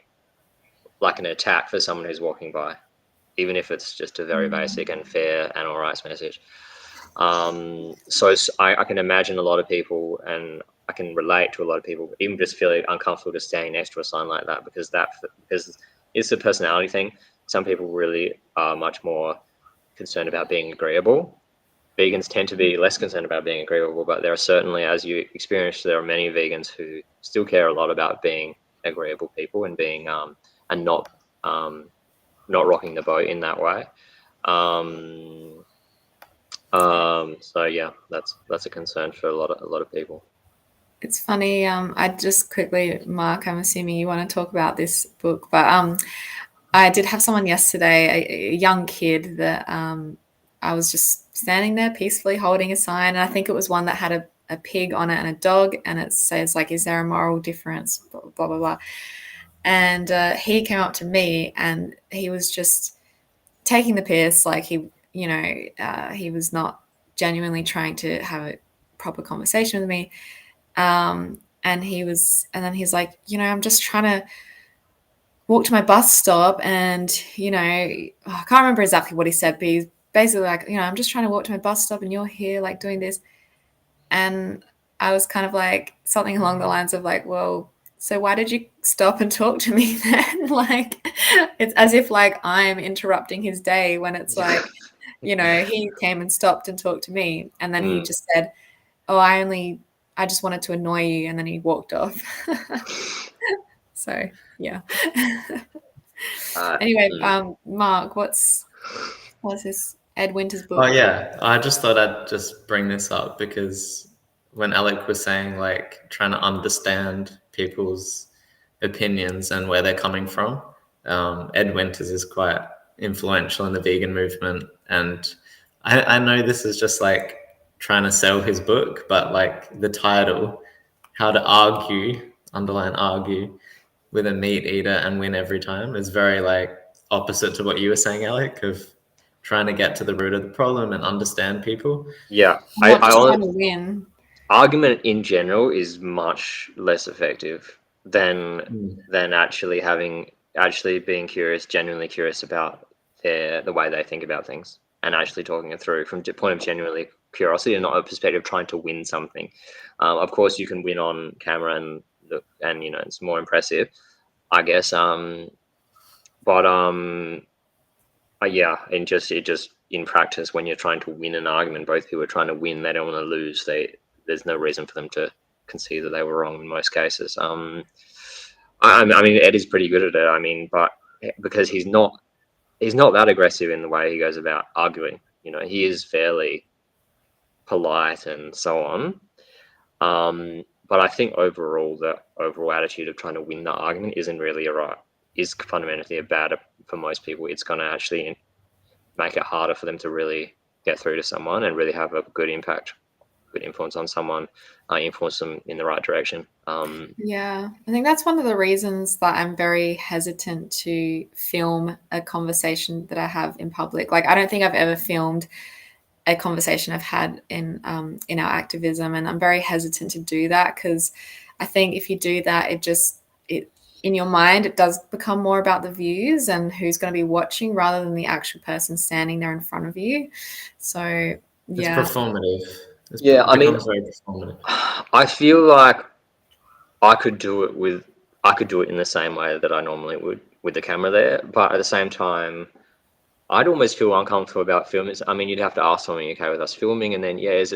like an attack for someone who's walking by, even if it's just a very basic and fair animal rights message. So I can imagine a lot of people, and I can relate to a lot of people, even just feeling uncomfortable just standing next to a sign like that, because it's a personality thing. Some people really are much more concerned about being agreeable, vegans tend to be less concerned about being agreeable, but there are certainly, as you experienced, there are many vegans who still care a lot about being agreeable people and being and not rocking the boat in that way. So yeah, that's a concern for a lot of people. It's funny. I just quickly, Mark, I'm assuming you want to talk about this book, but I did have someone yesterday, a young kid that I was just standing there peacefully holding a sign, and I think it was one that had a pig on it and a dog, and it says like, "Is there a moral difference?" Blah blah blah. Blah. And he came up to me, and he was just taking the piss, like he was not genuinely trying to have a proper conversation with me. And then he's like, I'm just trying to walk to my bus stop, and I can't remember exactly what he said, but he's basically like, I'm just trying to walk to my bus stop, and you're here like doing this. And I was kind of like something along the lines of like, well, so why did you stop and talk to me then? Like, it's as if like I'm interrupting his day, when it's like, he came and stopped and talked to me, and then he just said, oh, I just wanted to annoy you, and then he walked off. So yeah. Anyway, Mark, what's this Ed Winter's book? Oh yeah, I just thought I'd just bring this up because when Alec was saying like trying to understand people's opinions and where they're coming from, Ed Winters is quite influential in the vegan movement, and I know this is just like trying to sell his book, but like the title, "How to Argue," underline argue, with a meat eater and win every time, is very like opposite to what you were saying, Alec, of trying to get to the root of the problem and understand people. Yeah, Not just trying to win. Argument in general is much less effective than actually being curious, genuinely curious about the way they think about things, and actually talking it through from the point of genuinely curiosity and not a perspective of trying to win something. Of course, you can win on camera and it's more impressive, I guess. Yeah, and it just in practice, when you're trying to win an argument, both people are trying to win. They don't want to lose. There's no reason for them to concede that they were wrong in most cases. I mean, Ed is pretty good at it. I mean, but because he's not that aggressive in the way he goes about arguing. He is fairly polite and so on. But I think overall, the overall attitude of trying to win the argument isn't really is fundamentally bad for most people. It's going to actually make it harder for them to really get through to someone and really have a good impact, good influence on someone, influence them in the right direction. Yeah, I think that's one of the reasons that I'm very hesitant to film a conversation that I have in public. Like, I don't think I've ever filmed a conversation I've had in our activism, and I'm very hesitant to do that, because I think if you do that, it in your mind, it does become more about the views and who's going to be watching, rather than the actual person standing there in front of you. So yeah, it's performative. I mean, very performative. I feel like I could do it in the same way that I normally would with the camera there, but at the same time, I'd almost feel uncomfortable about filming. I mean, you'd have to ask someone, okay with us filming, and then is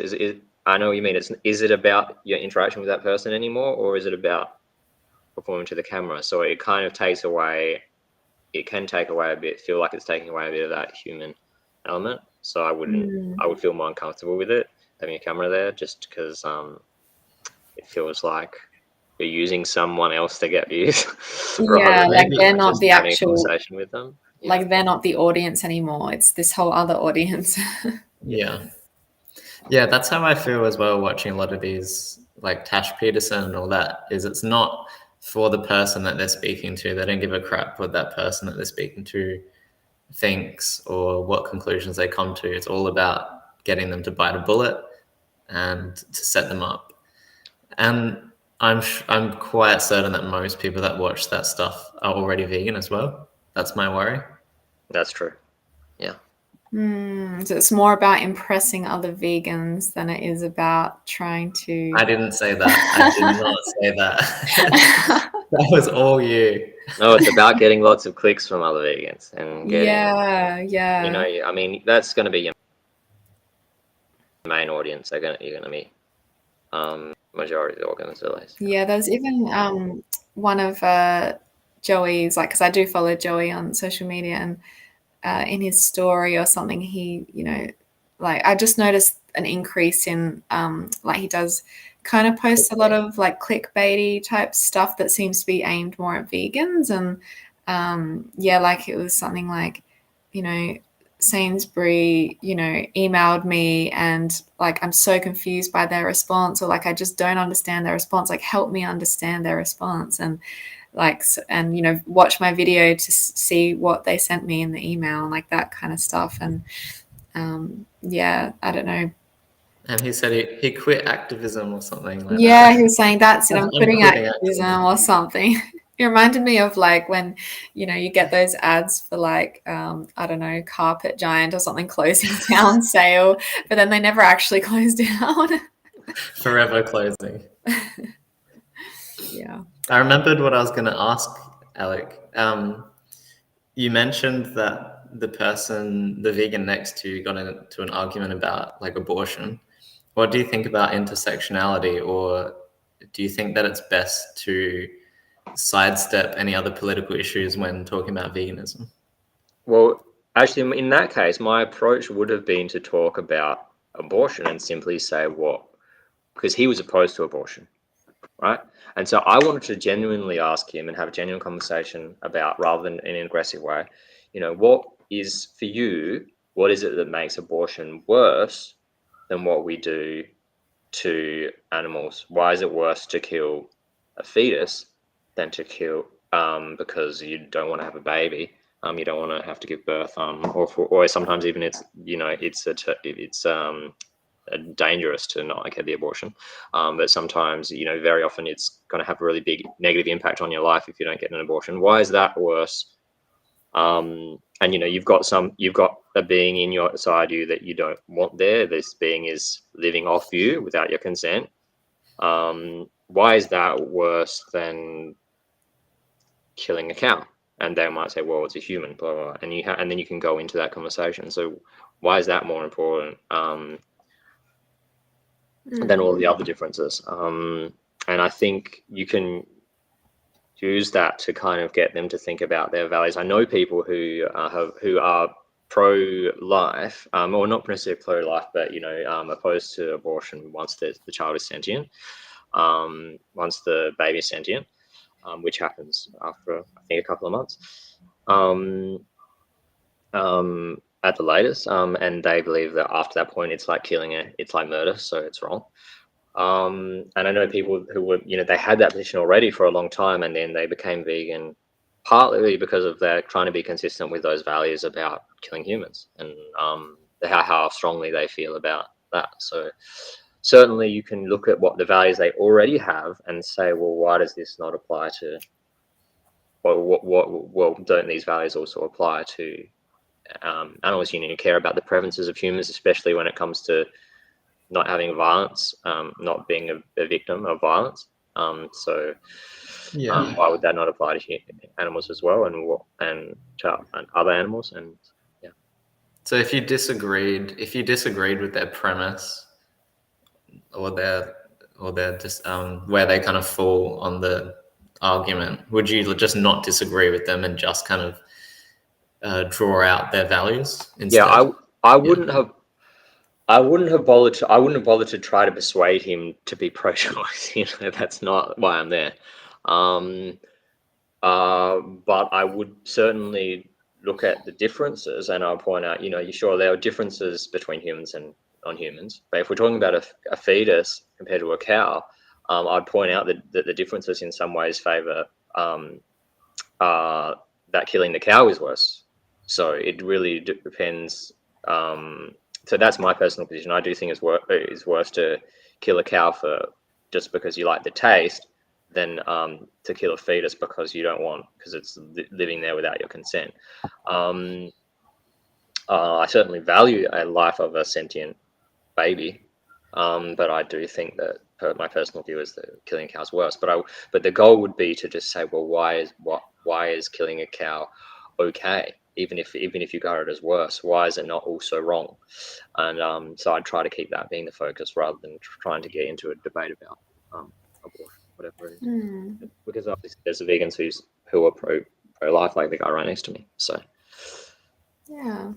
I know what you mean. Is it about your interaction with that person anymore, or is it about performing to the camera? So it kind of takes away. It can take away a bit. Feel like it's taking away a bit of that human element. So I would feel more uncomfortable with it having a camera there, just because it feels like you're using someone else to get views. Yeah, like they're not the having actual a conversation with them. Like they're not the audience anymore. It's this whole other audience. Yeah, that's how I feel as well watching a lot of these, like Tash Peterson and all that. It's not for the person that they're speaking to. They don't give a crap what that person that they're speaking to thinks or what conclusions they come to. It's all about getting them to bite a bullet and to set them up. And I'm quite certain that most people that watch that stuff are already vegan as well. That's my worry. That's true. Yeah. So it's more about impressing other vegans than it is about trying to. I didn't say that. I did not say that. That was all you. No, it's about getting lots of clicks from other vegans and getting. Yeah. I mean, that's going to be. main audience, you're gonna meet majority of the organs at least. Yeah, there's even one of Joey's, like, because I do follow Joey on social media, and in his story or something, he, like, I just noticed an increase in like, he does kind of post a lot of like clickbaity type stuff that seems to be aimed more at vegans. And yeah, like, it was something like, Sainsbury, emailed me, and like, I'm so confused by their response, or like, I just don't understand their response, like, help me understand their response. And like, and watch my video to see what they sent me in the email, and like, that kind of stuff. And yeah, I don't know. And he said he quit activism or something like Yeah, that. he was saying that's it. I'm quitting quitting activism or something. It reminded me of like when, you get those ads for like, I don't know, Carpet Giant or something closing down sale, but then they never actually close down. Forever closing. Yeah. I remembered what I was going to ask, Alec. You mentioned that the vegan next to you, got into an argument about like abortion. What do you think about intersectionality, or do you think that it's best to sidestep any other political issues when talking about veganism? Well, actually, in that case, my approach would have been to talk about abortion and simply say because he was opposed to abortion, right? And so I wanted to genuinely ask him and have a genuine conversation about, rather than in an aggressive way, what is for you, what is it that makes abortion worse than what we do to animals? Why is it worse to kill a fetus than to kill because you don't want to have a baby? You don't want to have to give birth, or sometimes even it's dangerous to not get the abortion. But sometimes, very often it's going to have a really big negative impact on your life if you don't get an abortion. Why is that worse? And you've got a being in your side you that you don't want there. This being is living off you without your consent. Why is that worse than killing a cow? And they might say, well, it's a human, blah, blah, blah. And then you can go into that conversation. So why is that more important than all the other differences? And I think you can use that to kind of get them to think about their values. I know people who are pro-life, or not necessarily pro-life, but opposed to abortion once the child is sentient, once the baby is sentient, which happens after, I think, a couple of months, at the latest, and they believe that after that point it's like it's like murder, so it's wrong. And I know people who were, they had that position already for a long time, and then they became vegan, partly because of their trying to be consistent with those values about killing humans, and how strongly they feel about that. So certainly you can look at what the values they already have and say, well, why does this not apply to, well, don't these values also apply to animals? You care about the preferences of humans, especially when it comes to not having violence, not being a victim of violence. So why would that not apply to animals as well, and other animals? And yeah. So if you disagreed with their premise, or their just where they kind of fall on the argument, would you just not disagree with them and just kind of draw out their values instead? Yeah, I wouldn't have. I wouldn't have bothered to try to persuade him to be pro-choice. That's not why I'm there. But I would certainly look at the differences, and I'll point out, sure, there are differences between humans and non-humans. But if we're talking about a fetus compared to a cow, I'd point out that the differences in some ways favour that killing the cow is worse. So it really depends. So that's my personal position. I do think it's worse to kill a cow just because you like the taste than to kill a fetus because it's living there without your consent. I certainly value a life of a sentient baby, but I do think that my personal view is that killing a cow is worse. But the goal would be to just say, well, why is killing a cow okay? even if you got it as worse, why is it not also wrong? And so I try to keep that being the focus rather than trying to get into a debate about abortion, whatever it is. Because obviously there's vegans who are pro-life, like the guy right next to me. So yeah,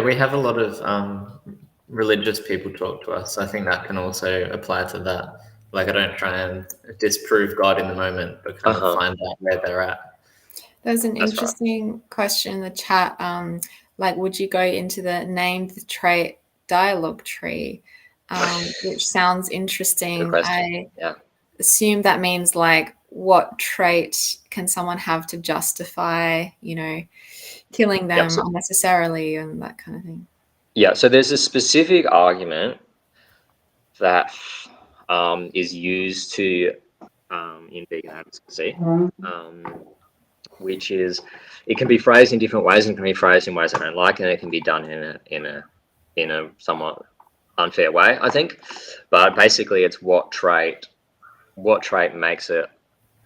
we have a lot of religious people talk to us. I think that can also apply to that. Like, I don't try and disprove God in the moment, but kind of find out where they're at. There's an interesting question in the chat. Like, would you go into the name the trait dialogue tree, which sounds interesting. I assume that means like, what trait can someone have to justify, killing them unnecessarily and that kind of thing? Yeah, so there's a specific argument that is used to in vegan advocacy, which is, it can be phrased in different ways and can be phrased in ways I don't like, and it can be done in a somewhat unfair way, I think. But basically, it's what trait makes it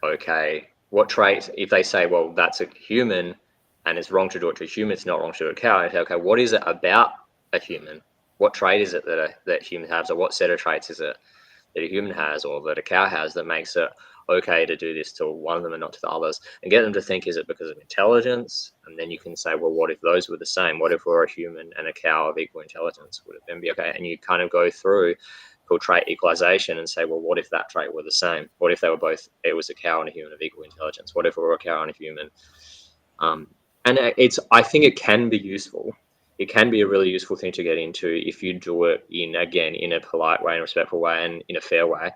okay. What trait, if they say, well, that's a human and it's wrong to do it to a human, it's not wrong to do it to a cow. I say, okay, what is it about a human? What trait is it that humans have? So what set of traits is it that a human has or that a cow has that makes it okay to do this to one of them and not to the others? And get them to think, is it because of intelligence? And then you can say, well, what if those were the same? What if we're a human and a cow of equal intelligence? Would it then be okay? And you kind of go through called trait equalization and say, well, what if that trait were the same? What if they were both, it was a cow and a human of equal intelligence? What if we were a cow and a human? And I think it can be useful. It can be a really useful thing to get into if you do it in a polite way, in a respectful way, and in a fair way.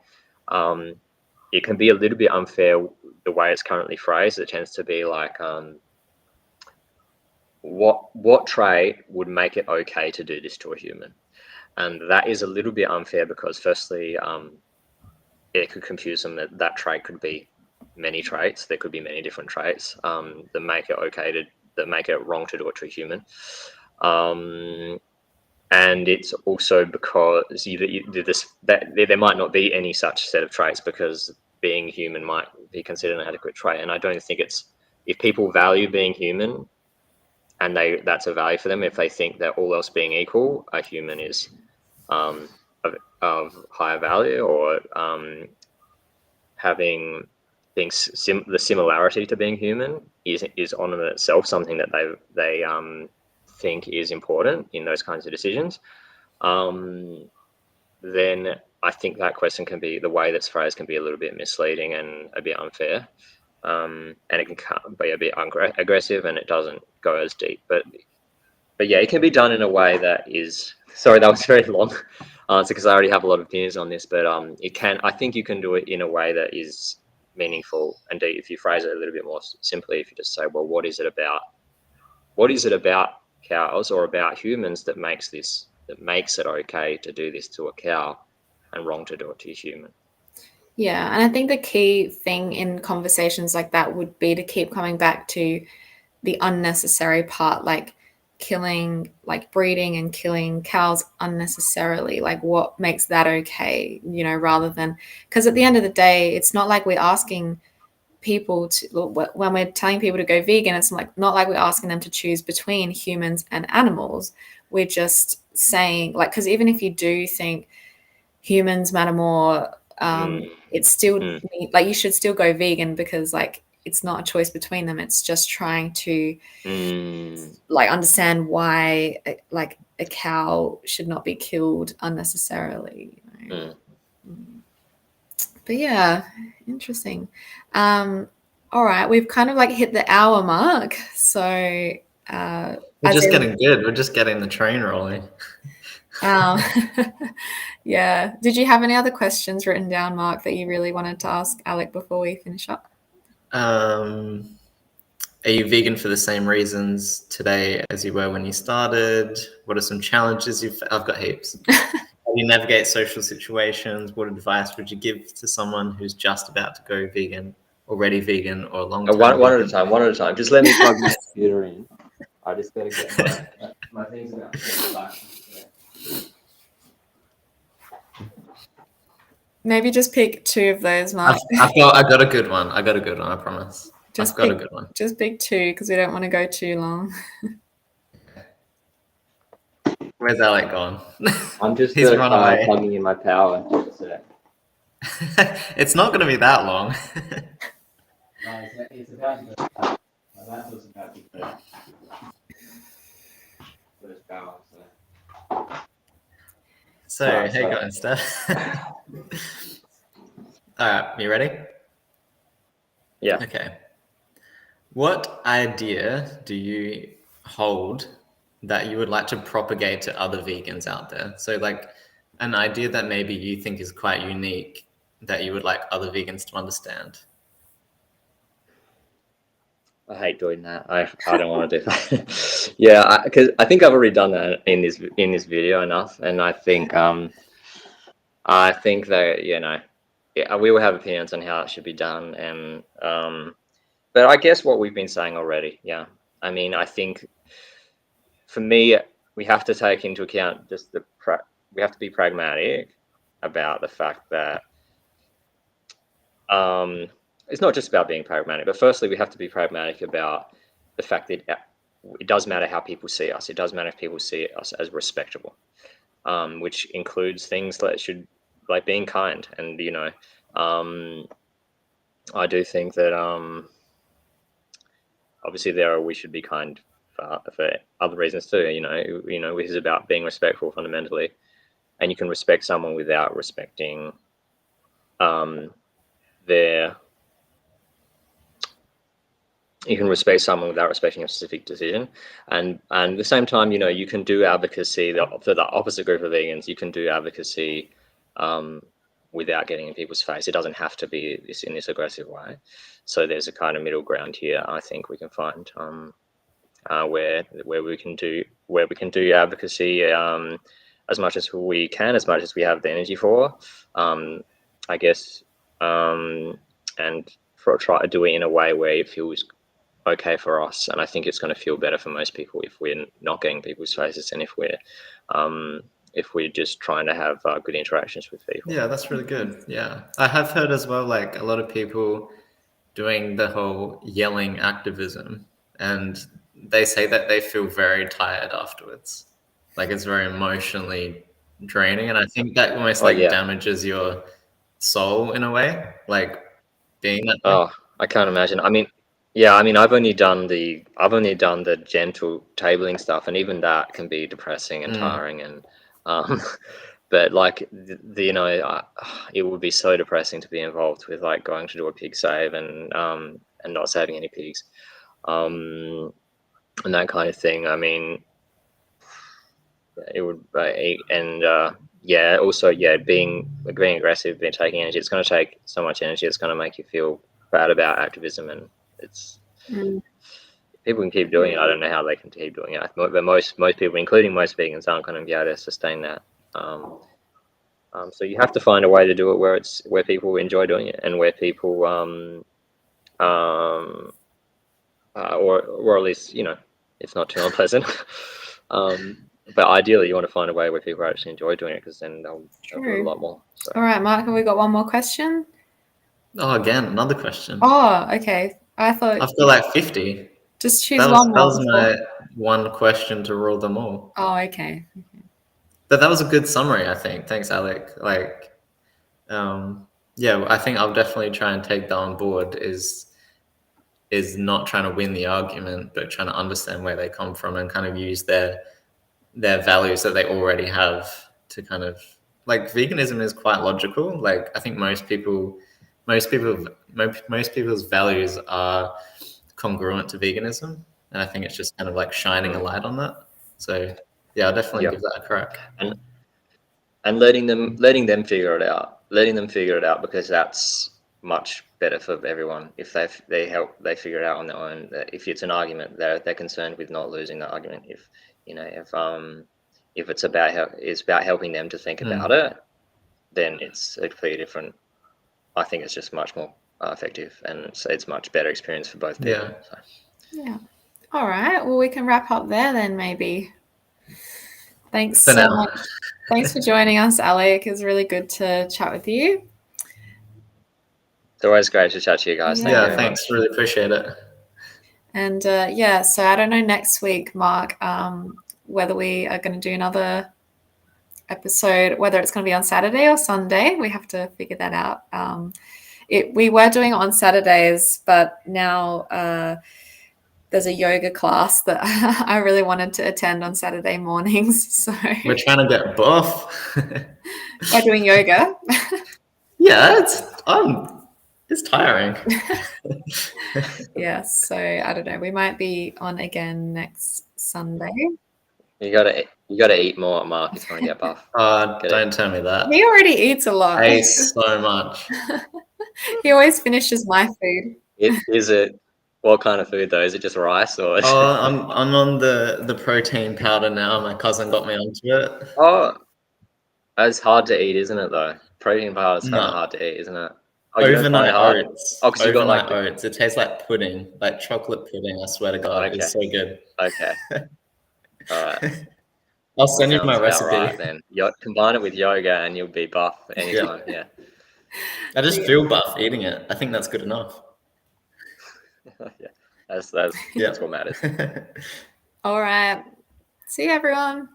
It can be a little bit unfair the way it's currently phrased. It tends to be like, what trait would make it okay to do this to a human? And that is a little bit unfair because, firstly, it could confuse them that trait could be many traits. There could be many different traits that make it okay that make it wrong to do it to a human. And it's also because there might not be any such set of traits because being human might be considered an adequate trait. And I don't think if people value being human and that's a value for them, if they think that all else being equal, a human is of higher value, or having things the similarity to being human is on in itself something that they think is important in those kinds of decisions, then I think that question the way that's phrased can be a little bit misleading and a bit unfair, and it can be a bit aggressive, and it doesn't go as deep. But yeah, it can be done in a way that is. Sorry, that was very long answer because I already have a lot of opinions on this. But I think you can do it in a way that is meaningful and deep if you phrase it a little bit more simply. If you just say, well, what is it about cows or about humans that makes it okay to do this to a cow and wrong to do it to a human? Yeah, and I think the key thing in conversations like that would be to keep coming back to the unnecessary part, like breeding and killing cows unnecessarily. Like, what makes that okay, rather than, because at the end of the day, it's not like we're asking people to, when we're telling people to go vegan, it's not like we're asking them to choose between humans and animals. We're just saying, like, because even if you do think humans matter more, it's still like you should still go vegan because like it's not a choice between them. It's just trying to like understand why like a cow should not be killed unnecessarily. But yeah, interesting. All right, we've kind of like hit the hour mark, so we're just getting good. We're just getting the train rolling. Yeah. Did you have any other questions written down, Mark, that you really wanted to ask Alec before we finish up? Are you vegan for the same reasons today as you were when you started? What are some challenges I've got heaps. How do you navigate social situations? What advice would you give to someone who's just about to go vegan, already vegan, or a long time one at a time. Just let me plug my computer in. I just gotta get my things about back. Maybe just pick two of those, Mark. I got a good one. I promise. Just I've got pick, a good one. Just pick 2 because we don't want to go too long. Where's Alec gone? I'm just He's run away. plugging in my power. It's not going to be that long. No, it's about to. My laptop's about to first power. So, hey guys, Steph. All right, you ready? Yeah. Okay. What idea do you hold that you would like to propagate to other vegans out there? So, like, an idea that maybe you think is quite unique that you would like other vegans to understand. I hate doing that. I don't want to do that. Yeah, because I think I've already done that in this video enough, and I think that yeah, we will have opinions on how it should be done, and but I guess what we've been saying already. Yeah, I mean, I think for me, we have to take into account just we have to be pragmatic about the fact that it's not just about being pragmatic, but firstly, we have to be pragmatic about the fact that it does matter how people see us. It does matter if people see us as respectable, which includes things that should, like being kind. And, I do think that obviously we should be kind for other reasons too, which is about being respectful fundamentally. And you can respect someone without respecting their you can respect someone without respecting a specific decision, and at the same time, you can do advocacy for the opposite group of vegans. You can do advocacy without getting in people's face. It doesn't have to be in this aggressive way. So there's a kind of middle ground here. I think we can find where we can do advocacy as much as we can, as much as we have the energy for. I guess, and try to do it in a way where it feels okay for us, and I think it's going to feel better for most people if we're not getting people's faces, and if we're just trying to have good interactions with people. Yeah, that's really good. Yeah, I have heard as well, like a lot of people doing the whole yelling activism, and they say that they feel very tired afterwards. Like it's very emotionally draining, and I think that almost damages your soul in a way, like being that way. Oh, I can't imagine. I mean, yeah, I've only done the gentle tabling stuff, and even that can be depressing and tiring, and but like it would be so depressing to be involved with, like, going to do a pig save and not saving any pigs, and that kind of thing. I mean, it would, and also being aggressive, being taking energy. It's going to take so much energy. It's going to make you feel bad about activism, and it's people can keep doing it. I don't know how they can keep doing it, but most people, including most vegans, aren't going to be able to sustain that. So you have to find a way to do it where people enjoy doing it, and where people or at least it's not too unpleasant. But ideally, you want to find a way where people actually enjoy doing it, because then they'll do it a lot more. So. All right, Mark, have we got one more question? Oh, again, another question. Oh, okay. I've got like 50. Just choose one more. That was my one question to rule them all. Oh, okay. But that was a good summary, I think. Thanks, Alec. Like, I think I'll definitely try and take that on board. Is not trying to win the argument, but trying to understand where they come from and kind of use their values that they already have to kind of, like, veganism is quite logical. Like, I think most people's values are congruent to veganism, and I think it's just kind of like shining a light on that. So yeah, I'll definitely give that a crack. And letting them figure it out, because that's much better for everyone. If they figure it out on their own. If it's an argument, they're concerned with not losing the argument. If it's about helping them to think about it, then it's a completely different. I think it's just much more effective, and it's much better experience for both people. Yeah. All right. Well, we can wrap up there then, maybe. Thanks so much. Thanks for joining us, Alec. It was really good to chat with you. It's always great to chat to you guys. Thank you Yeah, very thanks. Really appreciate it. And so I don't know next week, Mark, whether we are going to do another episode, whether it's going to be on Saturday or Sunday. We have to figure that out. We were doing it on Saturdays, but now there's a yoga class that I really wanted to attend on Saturday mornings. So We're trying to get buff. by doing yoga. Yeah, it's tiring. Yeah, so I don't know. We might be on again next Sunday. You gotta eat more, Mark, if you want to get buff. Don't tell me that. He already eats a lot. I eat so much. He always finishes my food. Is it what kind of food though? Is it just rice or? I'm on the protein powder now. My cousin got me onto it. Oh, it's hard to eat, isn't it? Though protein powder is kind of No. hard to eat, isn't it? Oh, you don't find Overnight it hard? oats. Oh, 'cause you got Overnight like oats. It tastes like pudding, like chocolate pudding. I swear to God, Okay. it's so good. Okay. All right. I'll send you my Sounds about recipe. right then. Combine it with yoga and you'll be buff anytime. Yeah. I just feel buff eating it. I think that's good enough. Yeah. That's what matters. All right. See you, everyone.